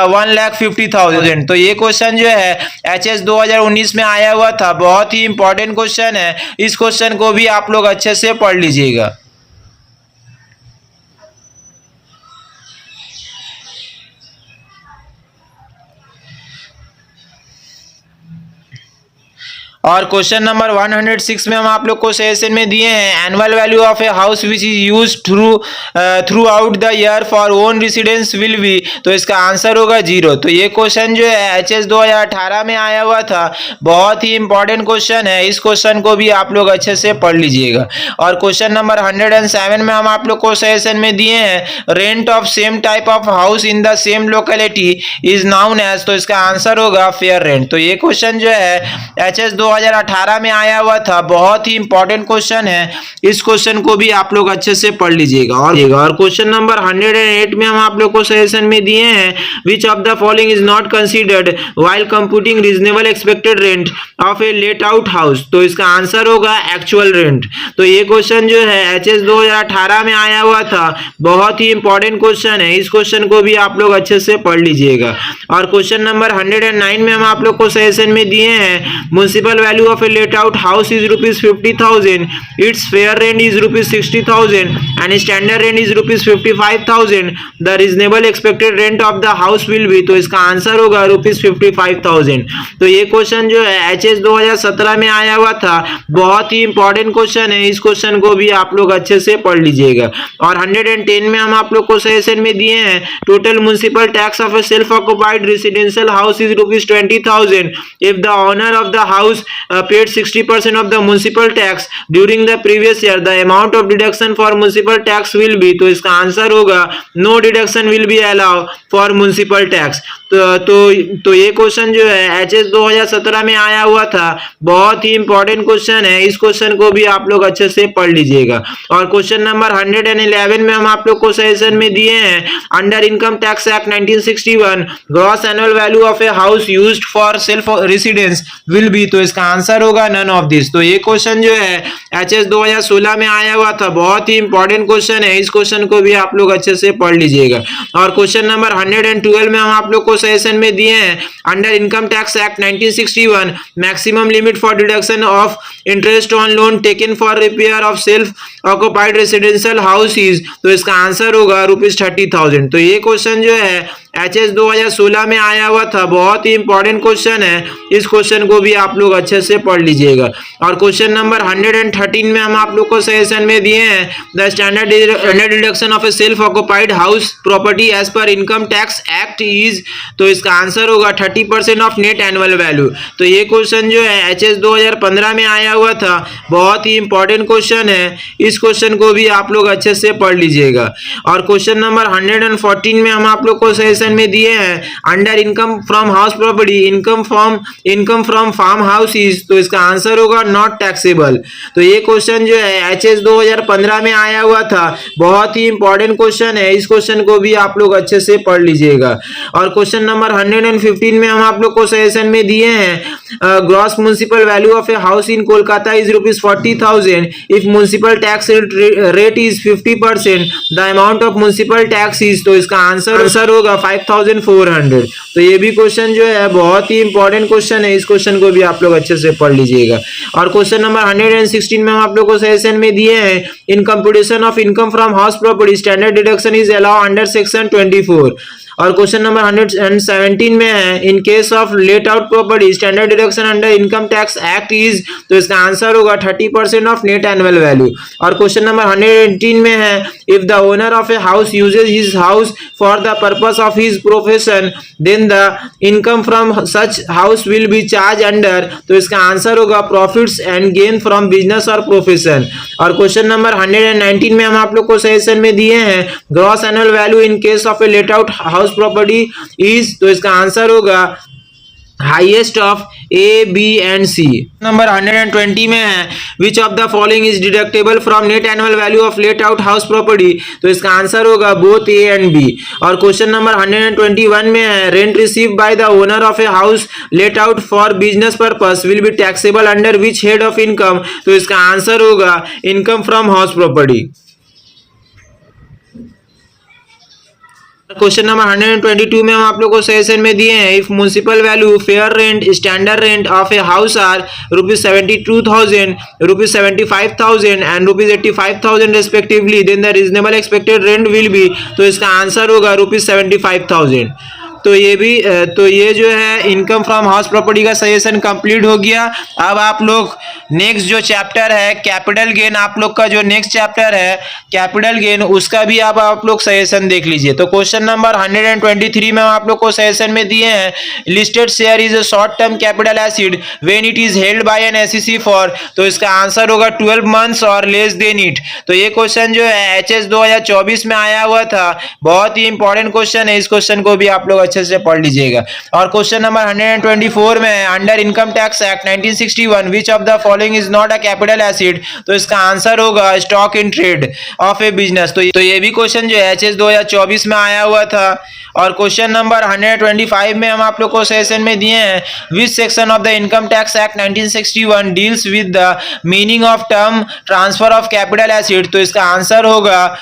1,50,000। तो ये क्वेश्चन जो है HS 2019 में आया हुआ था, बहुत ही इंपॉर्टेंट क्वेश्चन है। इस क्वेश्चन को भी आप लोग अच्छे से पढ़ लीजिएगा। और क्वेश्चन नंबर 106 में हम आप लोग को सजेशन में दिए हैं annual value of a house which is used through out the year for own residence will be. तो इसका आंसर होगा 0। तो ये क्वेश्चन जो है HS 2018 में आया हुआ था, बहुत ही इंपॉर्टेंट क्वेश्चन है। इस क्वेश्चन को भी आप लोग अच्छे से पढ़ लीजिएगा। और क्वेश्चन नंबर 107 में हम आप लोग को सजेशन में दिए हैं rent of same type of house in the same locality is known as. तो इसका आंसर होगा फेयर रेंट। तो ये क्वेश्चन जो है HS 2018 में आया हुआ था, बहुत ही इंपॉर्टेंट क्वेश्चन है। इस क्वेश्चन को भी आप लोग अच्छे से पढ़ लीजिएगा। और क्वेश्चन नंबर 108 में हम आप लोग को सजेशन में दिए हैं which of the following is not considered while computing reasonable expected rent of a let out house. तो इसका आंसर होगा एक्चुअल रेंट। तो ये क्वेश्चन जो है HS 2018 में आया हुआ था, बहुत ही इंपॉर्टेंट क्वेश्चन है। इस क्वेश्चन को भी आप लोग अच्छे से पढ़ लीजिएगा। और क्वेश्चन नंबर 109 में हम आप लोग को सजेशन में दिए हैं municipal value of a let out house is ₹50,000, its fair rent is ₹60,000 and standard rent is ₹55,000, the reasonable expected rent of the house will be। तो इसका आंसर होगा ₹55,000। तो ये क्वेश्चन जो है HS 2017 में आया हुआ था, बहुत ही इंपॉर्टेंट क्वेश्चन है। इस क्वेश्चन को भी आप लोग अच्छे से पढ़ लीजिएगा। और 110 में हम आप लोग को सजेशन में दिए हैं total municipal tax of a self occupied residential house is ₹20,000 if the owner of the house paid 60% of the municipal tax during the previous year, the amount of deduction for municipal tax will be। तो इसका answer होगा no deduction will be allowed for municipal tax। तो ये question जो है HS 2017 में आया हुआ था, बहुत ही इंपॉर्टेंट क्वेश्चन है। इस क्वेश्चन को भी आप लोग अच्छे से पढ़ लीजिएगा। और क्वेश्चन नंबर 111 में हम आप लोग को सजेशन में दिए हैं under income tax act 1961 gross annual value of a house used for self residence will be. तो इसका आंसर होगा नन ऑफ दिस। तो ये क्वेश्चन जो है HS 2016 में आया हुआ था, बहुत ही इंपॉर्टेंट क्वेश्चन है। इस क्वेश्चन को भी आप लोग अच्छे से पढ़ लीजिएगा। और क्वेश्चन नंबर 112 में हम आप लोग को सजेशन में दिए हैं under income tax act 1961 maximum limit for deduction of interest on loan taken for repair of self occupied residential house is. तो इसका आंसर होगा ₹30,000। तो ये क्वेश्चन जो है HS 2016 में आया हुआ था, बहुत ही इंपॉर्टेंट क्वेश्चन है। इस क्वेश्चन को भी आप लोग अच्छे से पढ़ लीजिएगा। और क्वेश्चन नंबर 113 में हम आप लोग को सजेशन में दिए हैं the standard deduction of a self occupied house property as per income tax act is. तो इसका आंसर होगा 30% ऑफ नेट एनुअल वैल्यू। तो ये क्वेश्चन जो है HS 2015 में आया हुआ था, बहुत ही इंपॉर्टेंट क्वेश्चन है। इस क्वेश्चन को भी आप लोग अच्छे से पढ़ लीजिएगा। और क्वेश्चन नंबर 114 में हम आप लोग को सजेशन में दिए हैं under income from house property income from farm house is. तो इसका आंसर होगा नॉट टैक्सेबल। तो ये क्वेश्चन जो है HS 2015 में आया हुआ था, बहुत ही इंपॉर्टेंट क्वेश्चन है। इस क्वेश्चन को भी आप लोग अच्छे से पढ़ लीजिएगा। और क्वेश्चन नंबर 115 में हम आप लोग को सजेशन में दिए हैं gross municipal value of a house in Kolkata is ₹40,000 if municipal tax rate is 50%, the amount of municipal tax is. तो इसका आंसर होगा 5,400। तो ये भी क्वेश्चन जो है बहुत ही इंपॉर्टेंट क्वेश्चन है। इस क्वेश्चन को भी आप लोग अच्छे से पढ़ लीजिएगा। और क्वेश्चन नंबर 116 में हम आप लोग को सजेशन में दिए हैं in computation of income from house property standard deduction is allow under section 24 और क्वेश्चन नंबर 117 में है in case of let out property standard deduction under income tax act is, तो इसका आंसर होगा 30% ऑफ नेट एनुअल वैल्यू। और question number 118 में है if the owner of a house uses his house for the purpose of his profession then the income from such house will B charge under, तो इसका answer होगा profits and gain from business और profession. और question number 119 में हम आप लोग को सजेशन में दिए हैं gross annual value in case of a let out house property is, तो इसका आंसर होगा highest of A B and C. Number 120 में है which of the following is deductible from net annual value of let out house property, तो इसका answer होगा both A and B. और question number 121 में है rent receive by the owner of a house let out for business purpose will be taxable under which head of income, तो इसका answer होगा income from house property. Question number 122 में हम आप लोग को सजेशन में दिए हैं if municipal value fair rent standard rent of a house are ₹72,000, ₹75,000 and ₹85,000 respectively then the reasonable expected rent will be, तो इसका आंसर होगा ₹75,000। तो ये जो है इनकम फ्रॉम हाउस प्रॉपर्टी का सजेशन कंप्लीट हो गया। अब आप लोग नेक्स्ट जो चैप्टर है कैपिटल गेन, आप लोग का जो नेक्स्ट चैप्टर है कैपिटल गेन, उसका भी आप लोग सजेशन देख लीजिए। तो क्वेश्चन नंबर 123 में आप लोग को सजेशन में दिए हैं listed share is a short term capital asset when it is held by an assessee for, तो इसका आंसर होगा 12 मंथ्स और लेस देन इट। तो ये क्वेश्चन जो है HS 2024 में आया हुआ था, बहुत ही इंपॉर्टेंट क्वेश्चन है, इस क्वेश्चन को भी आप लोग अच्छे से पढ़ लीजिएगा। और क्वेश्चन नंबर 124 में under income tax act 1961 which of the following is not a capital asset, तो इसका आंसर होगा stock in trade off A business. तो ये भी क्वेश्चन जो है HS 2024 में आया हुआ था। और क्वेश्चन नंबर 125 में हम आप लोग को सेशन में दिए हैं विच section of the income tax act 1961 deals with the meaning of term transfer of capital asset, तो इसका आंसर होगा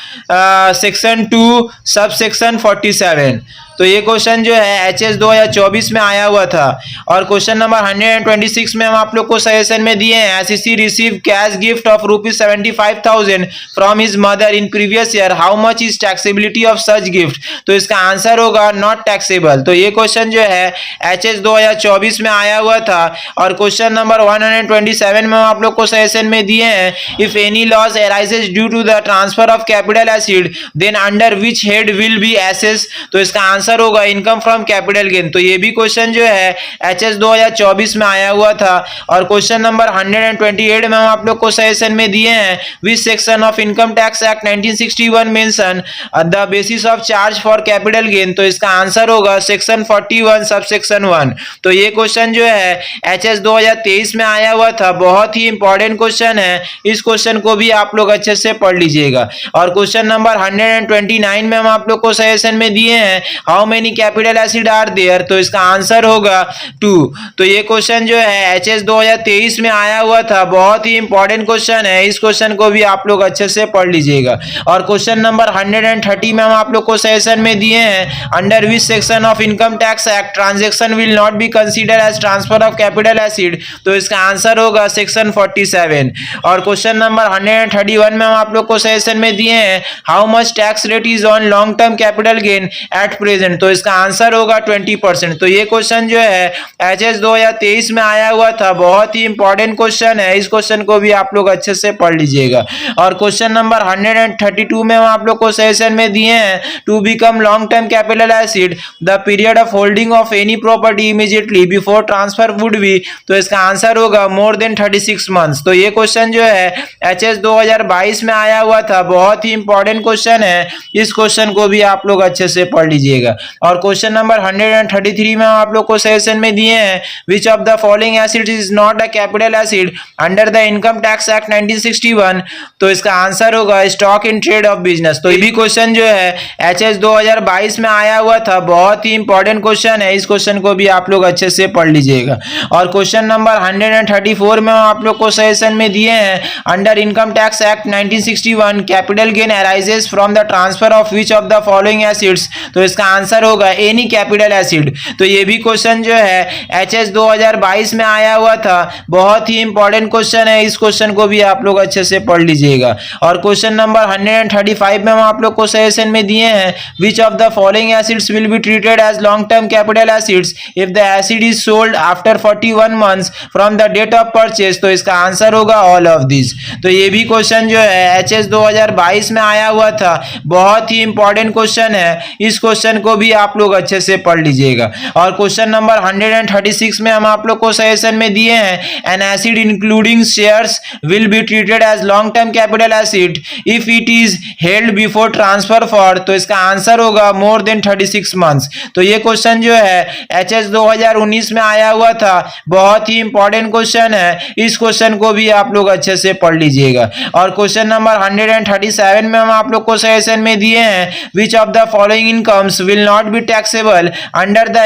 सेक्शन 2 सब सेक्शन 47। तो ये क्वेश्चन जो है HS 2024 में आया हुआ था। और क्वेश्चन नंबर 126 में हम आप लोग को सजेशन में दिए हैं SEC receive cash gift of ₹75,000 from his mother in previous year, how much is taxability of such gift, तो इसका आंसर होगा नॉट टैक्सेबल। तो ये क्वेश्चन जो है HS 2024 में आया हुआ था। और क्वेश्चन नंबर 127 में हम आप लोग को सजेशन में दिए हैं if any loss arises due to the transfer of capital asset then under which head will be assess, तो इसका आंसर होगा इनकम फ्रॉम कैपिटल गेन। तो ये भी क्वेश्चन जो है HS 2024 में आया हुआ था। और क्वेश्चन नंबर 128 में हम आप लोग को सजेशन में दिए हैं विच section of income tax act 1961 mention the basis of charge for capital gain, तो इसका आंसर होगा सेक्शन 41 सब सेक्शन 1। तो ये क्वेश्चन जो है HS 2023 में आया हुआ था, बहुत ही इंपॉर्टेंट क्वेश्चन है, इस क्वेश्चन को भी आप लोग अच्छे से पढ़ लीजिएगा। और क्वेश्चन नंबर 129 में हम आप लोग को सजेशन में दिए हैं how many capital asset are there, तो इसका आंसर होगा 2। तो ये क्वेश्चन जो है HS 2023 में आया हुआ था, बहुत ही इंपॉर्टेंट क्वेश्चन है, इस क्वेश्चन को भी आप लोग अच्छे से पढ़ लीजिएगा। और क्वेश्चन नंबर 130 में हम आप लोग को सजेशन में दिए हैं under which section of income tax act transaction will not be consider as transfer of capital asset, तो इसका आंसर होगा सेक्शन 47। और क्वेश्चन नंबर 131 में हम आप लोग को सजेशन में दिए हैं how much tax rate is on long term capital gain at present, तो इसका आंसर होगा 20%। तो ये क्वेश्चन जो है HS 2023 में आया हुआ था, बहुत ही इंपॉर्टेंट क्वेश्चन है, इस क्वेश्चन को भी आप लोग अच्छे से पढ़ लीजिएगा। और क्वेश्चन नंबर 132 में हम आप लोग को सजेशन में दिए हैं to become long term capital asset the period of holding of any property immediately before transfer would be, तो इसका आंसर होगा मोर देन 36 मंथ्स। तो ये क्वेश्चन जो है HS 2022 में आया हुआ था, बहुत ही इंपॉर्टेंट क्वेश्चन है, इस क्वेश्चन को भी आप लोग अच्छे से पढ़ लीजिएगा। और क्वेश्चन नंबर 133 में आप लोग को सजेशन में दिए हैं which of the following acid is not a capital acid under the income tax act 1961, तो इसका आंसर होगा stock in trade off business. तो ये भी क्वेश्चन जो है HS 2022 में आया हुआ था, बहुत ही इंपॉर्टेंट क्वेश्चन है, इस क्वेश्चन को भी आप लोग अच्छे से पढ़ लीजिएगा। और क्वेश्चन नंबर 134 में आप लोग को सजेशन में दिए हैं under income tax act 1961 capital gain arises from the transfer of which of the following acids, तो इसका आंसर होगा एनी कैपिटल एसिड। तो ये भी क्वेश्चन जो है एचएस 2022 में आया हुआ था, बहुत ही इंपॉर्टेंट क्वेश्चन है। इस क्वेश्चन को भी आप लोग अच्छे से पढ़ लीजिएगा। और क्वेश्चन नंबर 135 में हम आप लोग को सजेशन में दिए हैं, which of the following assets will be treated as long term capital assets if the asset is sold after 41 months from the date of purchase. तो इसका आंसर होगा ऑल ऑफ दिस। तो ये भी क्वेश्चन जो है एचएस 2022 में आया हुआ था, बहुत ही इंपॉर्टेंट क्वेश्चन है। इस क्वेश्चन को भी आप लोग अच्छे से पढ़ लीजिएगा। और क्वेश्चन नंबर 136 में हम आप लोग को सजेशन में दिए हैं, an asset including shares will be treated as long term capital asset if it is held before transfer for. तो इसका आंसर होगा मोर देन 36 मंथ्स। तो ये क्वेश्चन जो है एचएस 2019 में आया हुआ था, बहुत ही इंपॉर्टेंट क्वेश्चन है। इस क्वेश्चन को भी आप लोग अच्छे से पढ़ लीजिएगा। और क्वेश्चन नंबर 137 में हम आप लोग को सजेशन में दिए हैं, which of the following incomes will not B taxable under the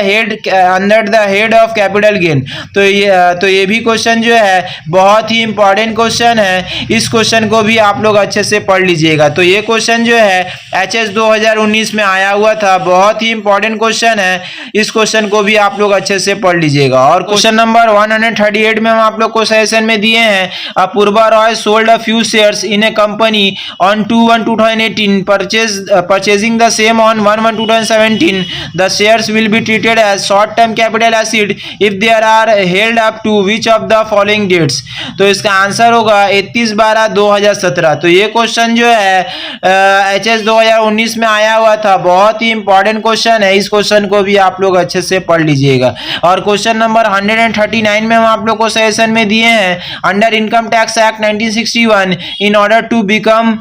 head of capital gain. तो ये भी क्वेश्चन जो है बहुत ही इंपॉर्टेंट क्वेश्चन है। इस क्वेश्चन को भी आप लोग अच्छे से पढ़ लीजिएगा। तो ये क्वेश्चन जो है एचएस 2019 में आया हुआ था, बहुत ही इंपॉर्टेंट क्वेश्चन है। इस क्वेश्चन को भी आप लोग अच्छे से पढ़ लीजिएगा। और क्वेश्चन नंबर 138 में हम आप लोग को सजेशन में दिए हैं, Apurva Roy sold a few shares in a company on 2/1/2018 purchasing the same on 1/1/2017. The shares will be treated as short term capital asset if they are held up to which of the following dates। तो इसका answer होगा 31/12/2017। तो ये question जो है HS 2019 में आया हुआ था, बहुत ही इंपॉर्टेंट क्वेश्चन है। इस क्वेश्चन को भी आप लोग अच्छे से पढ़ लीजिएगा। और क्वेश्चन नंबर 139 में हम आप लोग को सजेशन में दिए हैं, under income tax act 1961 in order to become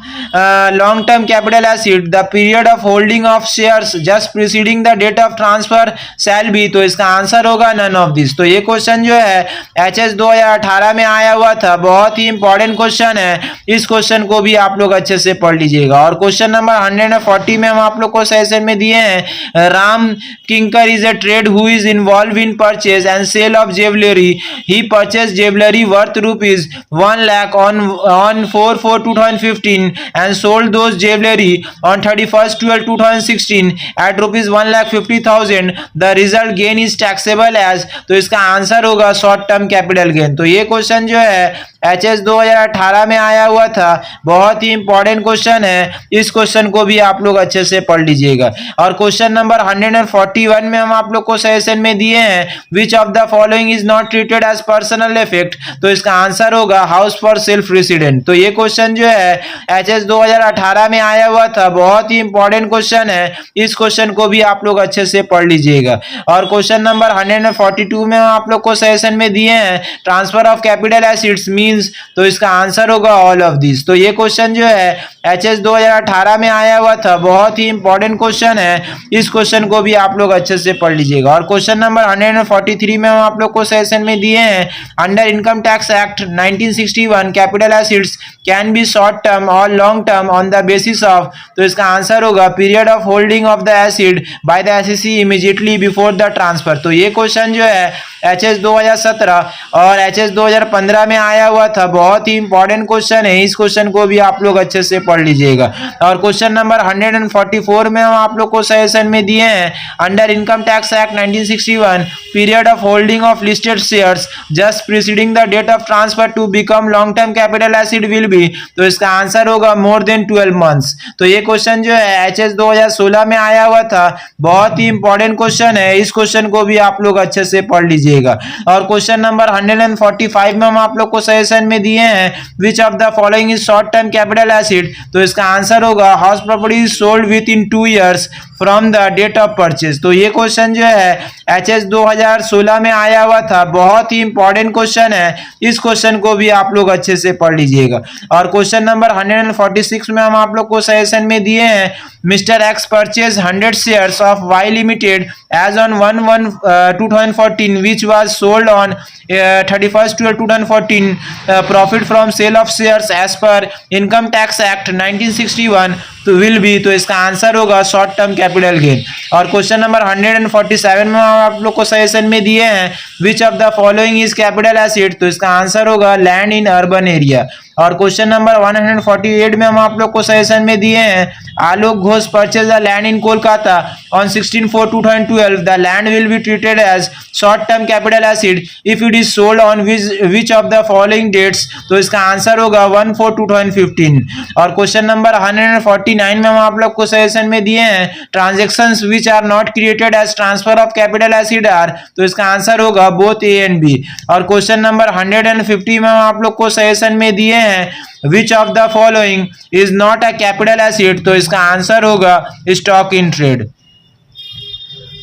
long term capital asset the period of holding of shares just preceding the date of transfer shall be। तो इसका आंसर होगा none of this। तो ये question जो है HS 2018 में आया हुआ था, बहुत ही इंपॉर्टेंट क्वेश्चन है। इस क्वेश्चन को भी आप लोग अच्छे से पढ़ लीजिएगा। और क्वेश्चन नंबर 140 में हम आप लोग को सजेशन में दिए हैं, Ram Kinkar is a trade who is involve in purchase and sale of jewellery. He purchase jewellery worth rupees 1 lakh on 4/4/2015 and sold those jewelry on 31/12/2016 at rupees 1,50,000। The result gain is taxable as। तो इसका answer होगा short term capital gain. तो ये question जो है HS 2018 में आया हुआ था, बहुत ही इंपॉर्टेंट क्वेश्चन है। इस क्वेश्चन को भी आप लोग अच्छे से पढ़ लीजिएगा। और क्वेश्चन नंबर 141 में हम आप लोग को सजेशन में दिए हैं, which of the following is not treated as personal effect. तो इसका आंसर होगा हाउस फॉर सेल्फ रेसिडेंट। तो ये क्वेश्चन जो है एचएस 2018 में आया हुआ था, बहुत ही इंपॉर्टेंट क्वेश्चन है। इस क्वेश्चन को भी आप लोग अच्छे से पढ़ लीजिएगा। और क्वेश्चन नंबर 142 में हम आप लोग को सजेशन में दिए हैं, transfer of capital acids means. तो इसका आंसर होगा ऑल ऑफ दिस। तो ये क्वेश्चन जो है एचएस 2018 में आया हुआ था, बहुत ही इंपॉर्टेंट क्वेश्चन है। इस क्वेश्चन को भी आप लोग अच्छे से पढ़ लीजिएगा। और क्वेश्चन नंबर 143 में हम आप लोग को सजेशन में दिए हैं, under income tax act 1961 capital assets can be short term और long term on the basis of. तो इसका आंसर होगा period of holding of the asset by the assessee immediately before the transfer. तो ये question जो है HS 2017 और HS 2015 में आया हुआ था, बहुत ही इंपॉर्टेंट क्वेश्चन है। इस क्वेश्चन को भी आप लोग अच्छे से पढ़ लीजिएगा। और क्वेश्चन नंबर 144 में हम आप लोग को सजेशन में दिए हैं, under income tax act 1961 period of holding of listed shares just preceding the date of transfer to become long term capital asset will be. तो इसका आंसर होगा मोर देन 12 मंथ्स। तो ये क्वेश्चन जो है एचएस 2016 में आया हुआ था, बहुत ही इंपॉर्टेंट क्वेश्चन है। इस क्वेश्चन को भी आप लोग अच्छे से पढ़ लीजिएगा। और क्वेश्चन नंबर 145 में हम आप लोग को सजेशन में दिए हैं, which of the following is short term capital asset. तो इसका आंसर होगा house property is sold within 2 years from the date of purchase. तो ये क्वेश्चन जो है एचएस 2016 में आया हुआ था, बहुत ही इंपॉर्टेंट क्वेश्चन है। इस क्वेश्चन को भी आप लोग अच्छे से पढ़ लीजिएगा। और क्वेश्चन नंबर 146 में हम आप लोग को सजेशन में दिए हैं, mister X purchase 100 shares of Y limited as on 1/1/2014 which was sold on 31/12/2014 profit from sale of shares as per income tax act 1961 तो विल बी। तो इसका आंसर होगा शॉर्ट टर्म कैपिटल गेन। और question number 147 में आप लोग को suggestion में दिए हैं which of the following is capital asset, तो इसका आंसर होगा लैंड इन अर्बन एरिया। और क्वेश्चन नंबर 148 में हम आप लोग को सजेशन में दिए हैं Alok Ghosh purchase the land in Kolkata on 16/4/2012, the land will be treated as short term capital asset if it is sold on which of the following dates, तो इसका आंसर होगा 1/4/2015। और क्वेश्चन नंबर 149 में हम आप लोग को सजेशन में दिए हैं transactions which are not created as transfer of capital asset are, तो इसका आंसर होगा बोथ ए एंड बी। और क्वेश्चन नंबर 150 में हम आप लोग को सजेशन में दिए हैं which of the following is not a capital asset, तो इसका आंसर होगा स्टॉक इन ट्रेड।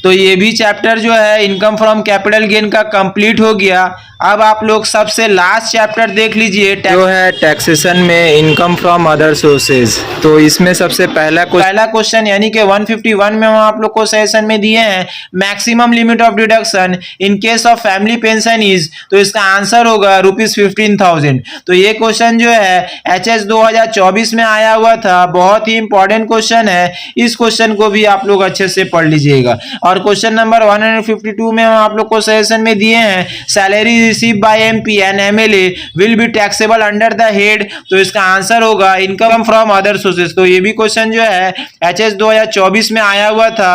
तो ये भी चैप्टर जो है इनकम फ्रॉम कैपिटल गेन का कंप्लीट हो गया। अब आप लोग सबसे लास्ट चैप्टर देख लीजिए जो है टैक्सेशन में इनकम फ्रॉम अदर सोर्सेज। तो इसमें सबसे पहला क्वेश्चन यानी कि 151 में हम आप लोग को सेशन में दिए हैं maximum limit of deduction in case of family pension is, तो इसका आंसर होगा ₹15,000। तो ये क्वेश्चन जो है HS 2024 में आया हुआ था, बहुत ही इंपॉर्टेंट क्वेश्चन है, इस क्वेश्चन को भी आप लोग अच्छे से पढ़ लीजिएगा। और क्वेश्चन नंबर 152 में हम आप लोग को सजेशन में दिए हैं salary receive by MP and MLA will be taxable under the head, तो इसका आंसर होगा इनकम फ्रॉम अदर सोर्सेज। तो ये भी क्वेश्चन जो है HS 2024 में आया हुआ था।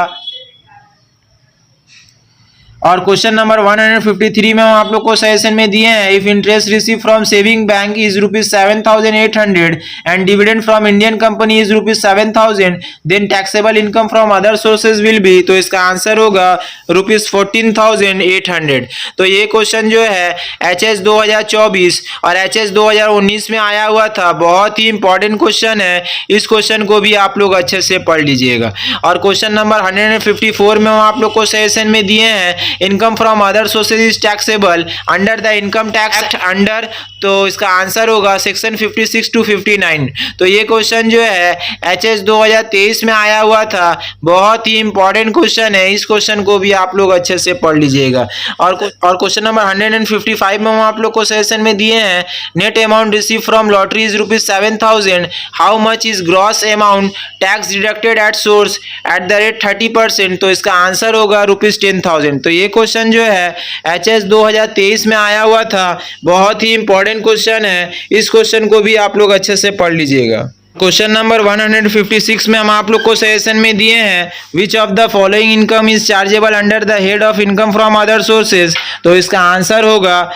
और क्वेश्चन नंबर 153 में हम आप लोग को सजेशन में दिए हैं if interest receive from saving bank is ₹7,800 and dividend from Indian company is ₹7,000 then taxable income from other sources will be, तो इसका आंसर होगा ₹14,800। तो ये क्वेश्चन जो है HS 2024 और HS 2019 में आया हुआ था, बहुत ही इंपॉर्टेंट क्वेश्चन है, इस क्वेश्चन को भी आप लोग अच्छे से पढ़ लीजिएगा। और क्वेश्चन नंबर 154 में हम आप लोग को सजेशन में दिए हैं income from other sources is taxable under the income tax act under, तो इसका आंसर होगा सेक्शन 56 to 59। तो ये क्वेश्चन जो है HS 2023 में आया हुआ था, बहुत ही इंपॉर्टेंट क्वेश्चन है, इस क्वेश्चन को भी आप लोग अच्छे से पढ़ लीजिएगा। और क्वेश्चन नंबर 155 में हम आप लोग को सेशन में दिए हैं net amount receive from lottery is ₹7,000, how much is gross amount tax deducted at source eight the rate 30%, तो इसका आंसर होगा ₹10,000। तो ये क्वेश्चन जो है HS 2023 में आया हुआ था, बहुत ही इंपॉर्टेंट क्वेश्चन है, इस क्वेश्चन को भी आप लोग अच्छे से पढ़ लीजिएगा। क्वेश्चन नंबर 156 में हम आप लोग को सजेशन में दिए हैं which of the following income is chargeable under the head of income from other sources, तो इसका आंसर होगा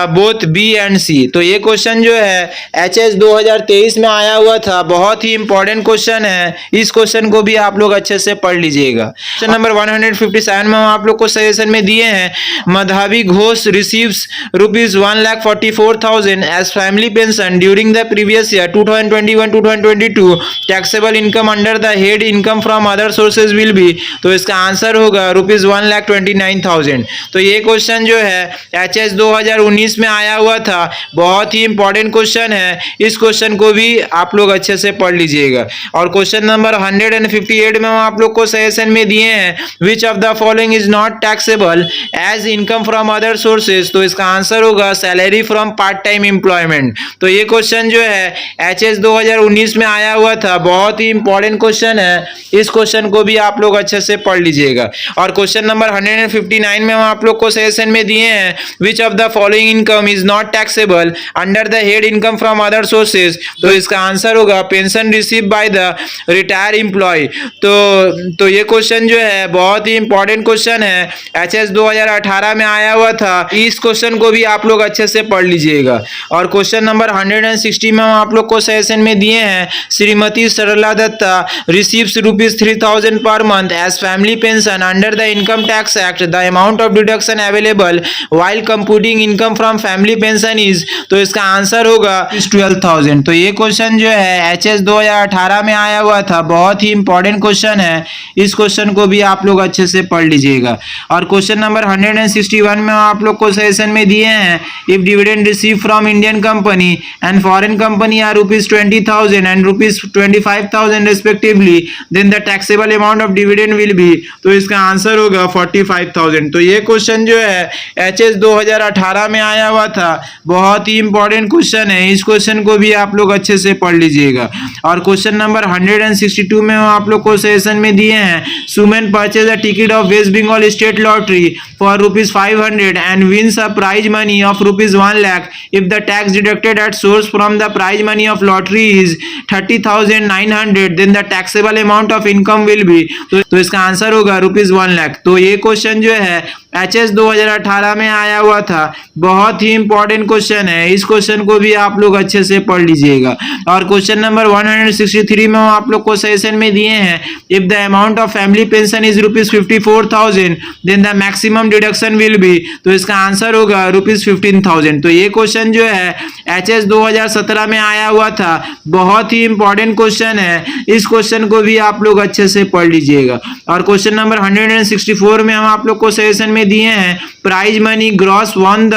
बोथ B एंड C। तो ये क्वेश्चन जो है HS 2023 में आया हुआ था, बहुत ही इंपॉर्टेंट क्वेश्चन है, इस क्वेश्चन को भी आप लोग अच्छे से पढ़ लीजिएगा। क्वेश्चन नंबर 157 में हम आप लोग को सजेशन में दिए हैं Madhavi Ghosh receives ₹1,44,000 as family pension during the previous year 2021-2022, taxable income under the head income from other sources will be, तो इसका आंसर होगा ₹1,29,000। तो ये क्वेश्चन जो है HS 2019 में आया हुआ था, बहुत ही इंपॉर्टेंट क्वेश्चन है, इस क्वेश्चन को भी आप लोग अच्छे से पढ़ लीजिएगा। और क्वेश्चन नंबर 158 में हम आप लोग को सजेशन में दिए हैं which of the following is not taxable as income from other sources, तो इसका आंसर होगा salary from part time employment. तो ये क्वेश्चन जो है HS 2019 में आया हुआ था, बहुत ही इंपॉर्टेंट क्वेश्चन है, इस क्वेश्चन को भी आप लोग अच्छे से पढ़ लीजिएगा। और क्वेश्चन नंबर 159 में हम आप लोग को सजेशन में दिए हैं which of the following income is not taxable under the head income from other sources, तो इसका आंसर होगा pension receive by the retire employ. तो ये क्वेश्चन जो है बहुत ही इंपॉर्टेंट क्वेश्चन है, HS 2018 में आया हुआ था, इस क्वेश्चन को भी आप लोग अच्छे से पढ़ लीजिएगा। और क्वेश्चन नंबर 160 में हम आप लोग को सेशन में दिए हैं श्रीमती सरला Dutta receives ₹3,000 per month as family pension under the income tax act, the amount of deduction available while computing income from family pension is, तो इसका आंसर होगा 12,000। तो ये क्वेश्चन जो है HS 2018 में आया हुआ था, बहुत ही इंपॉर्टेंट क्वेश्चन है, इस क्वेश्चन को भी आप लोग अच्छे से पढ़ लीजिएगा। और क्वेश्चन नंबर 161 में आप लोग को सेशन में दिए हैं if dividend receive from Indian company and foreign company are ₹20,000 30,000 and rupees 25,000 respectively, then the taxable amount of dividend will be, तो इसका आंसर होगा 45,000। तो ये क्वेश्चन जो है HS 2018 में आया हुआ था, बहुत ही इंपॉर्टेंट क्वेश्चन है, इस क्वेश्चन को भी आप लोग अच्छे से पढ़ लीजिएगा। और क्वेश्चन नंबर 162 में आप लोग को सेशन में दिए हैं, Suman purchase a ticket of West Bengal state lottery for ₹500 and wins a prize money of ₹1 lakh if the tax deducted at source from the prize money of lottery is 30,900, then the taxable amount of income will be, तो इसका answer होगा ₹1 lakh। तो ये question जो है HS 2018 में आया हुआ था, बहुत ही इंपॉर्टेंट क्वेश्चन है, इस क्वेश्चन को भी आप लोग अच्छे से पढ़ लीजिएगा। और क्वेश्चन नंबर 163 में आप लोग को सेशन में दिए हैं, if the amount of family pension is ₹54,000 then the maximum deduction will be, तो इसका आंसर होगा ₹15,000। तो ये क्वेश्चन जो है HS 2017 में आया हुआ था, बहुत ही इंपॉर्टेंट क्वेश्चन है, इस क्वेश्चन को भी आप लोग अच्छे से पढ़ लीजिएगा। और क्वेश्चन नंबर 164 में हम आप लोग को सेशन में दिए हैं, prize money gross won the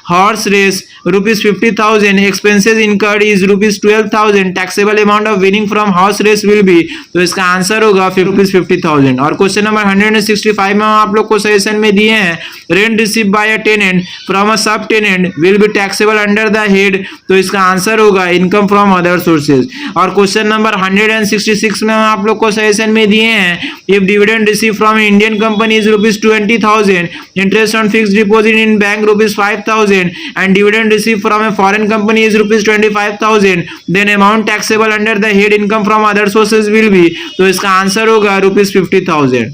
horse race ₹50,000, expenses incurred is ₹12,000, taxable amount of winning from horse race will be, तो इसका आंसर होगा ₹50,000। और क्वेश्चन नंबर 165 में आप लोग को सेशन में दिए हैं, rent receive by a tenant from a sub tenant will be taxable under the head, तो इसका आंसर होगा इनकम फ्रॉम अदर सोर्सेज। और क्वेश्चन नंबर 166 में आप लोग को सेशन में दिए हैं, if dividend receive from Indian company is ₹20,000, interest on fixed deposit in bank ₹5,000 and dividend received from a foreign company is ₹25,000, then amount taxable under the head income from other sources will be, तो इसका answer होगा ₹50,000।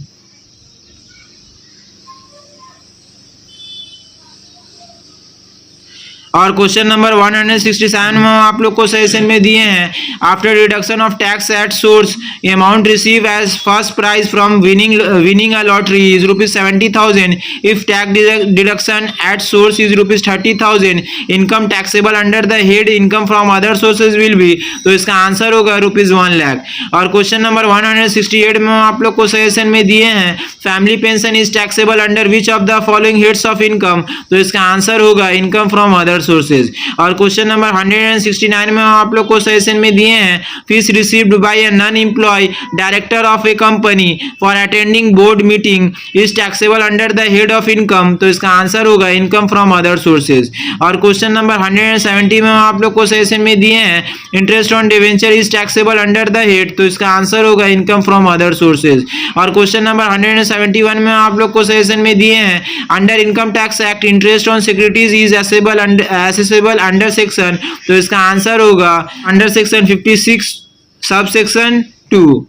और question number 167 में आप लोग को session में दिए हैं, after deduction of tax at source amount receive as first prize from winning a lottery is ₹70,000, if tax deduction at source is ₹30,000, income taxable under the head income from other sources will be, तो इसका answer होगा ₹1 lakh। और question number 168 में आप लोग को session में दिए हैं, family pension is taxable under which of the following heads of income, तो इसका आंसर होगा इनकम फ्रॉम अदर सोर्सेज। और क्वेश्चन नंबर 169 में आप लोग को सेशन में दिए हैं, fees received by a non employ director of a company for attending board meeting is taxable under the head of income, तो इसका आंसर होगा इनकम फ्रॉम अदर सोर्सेज। और क्वेश्चन नंबर 170 में आप लोग को सेशन में दिए हैं, interest on debenture is taxable under the head, तो इसका आंसर होगा इनकम फ्रॉम अदर सोर्सेज। और क्वेश्चन नंबर 171 में आप लोग को सेशन में दिए हैं, under income tax act interest on securities is accessible under section, तो इसका आंसर होगा अंडर सेक्शन 56 सब सेक्शन 2।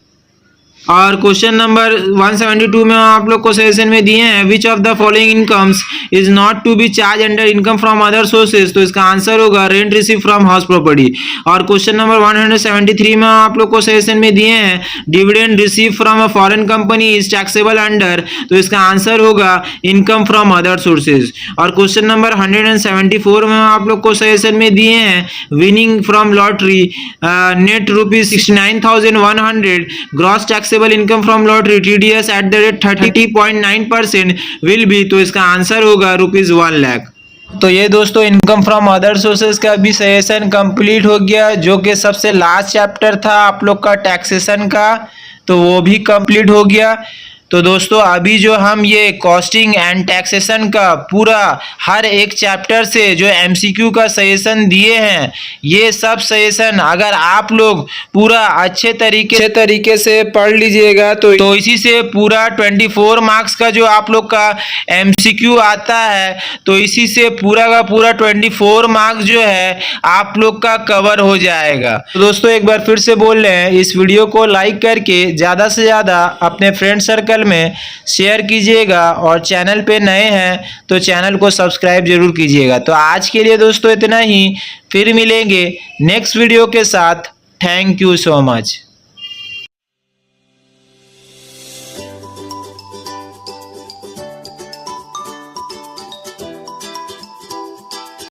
और क्वेश्चन नंबर 172 में आप लोग को सेशन में दिए हैं, which of the following incomes is not to be charge under income from other sources, तो इसका आंसर होगा rent receive from house property. और क्वेश्चन नंबर 173 में आप लोग को सेशन में दिए हैं, dividend receive from a foreign company is taxable under, तो इसका आंसर होगा इनकम फ्रॉम अदर सोर्सेज। और क्वेश्चन नंबर 174 में आप लोग को सेशन में दिए हैं, winning from lottery net ₹69,100, gross tax income from lottery TDS eight the rate 30.9% will be, तो इसका आंसर होगा ₹1 lakh। तो ये दोस्तों इनकम फ्रॉम अदर सोर्सेज का भी सेशन कंप्लीट हो गया, जो कि सबसे लास्ट चैप्टर था आप लोग का टैक्सेशन का, तो वो भी कंप्लीट हो गया। तो दोस्तों अभी जो हम ये कॉस्टिंग एंड टैक्सेशन का पूरा हर एक चैप्टर से जो MCQ का सजेशन दिए हैं, ये सब सजेशन अगर आप लोग पूरा अच्छे तरीके से पढ़ लीजिएगा तो इसी से पूरा 24 मार्क्स का जो आप लोग का MCQ आता है, तो इसी से पूरा का पूरा 24 मार्क्स जो है आप लोग का कवर हो जाएगा। तो दोस्तों एक बार फिर से बोल रहे हैं, इस वीडियो को लाइक करके ज़्यादा से ज़्यादा अपने फ्रेंड सर्कल में शेयर कीजिएगा, और चैनल पे नए हैं तो चैनल को सब्सक्राइब जरूर कीजिएगा। तो आज के लिए दोस्तों इतना ही, फिर मिलेंगे नेक्स्ट वीडियो के साथ। Thank you so much.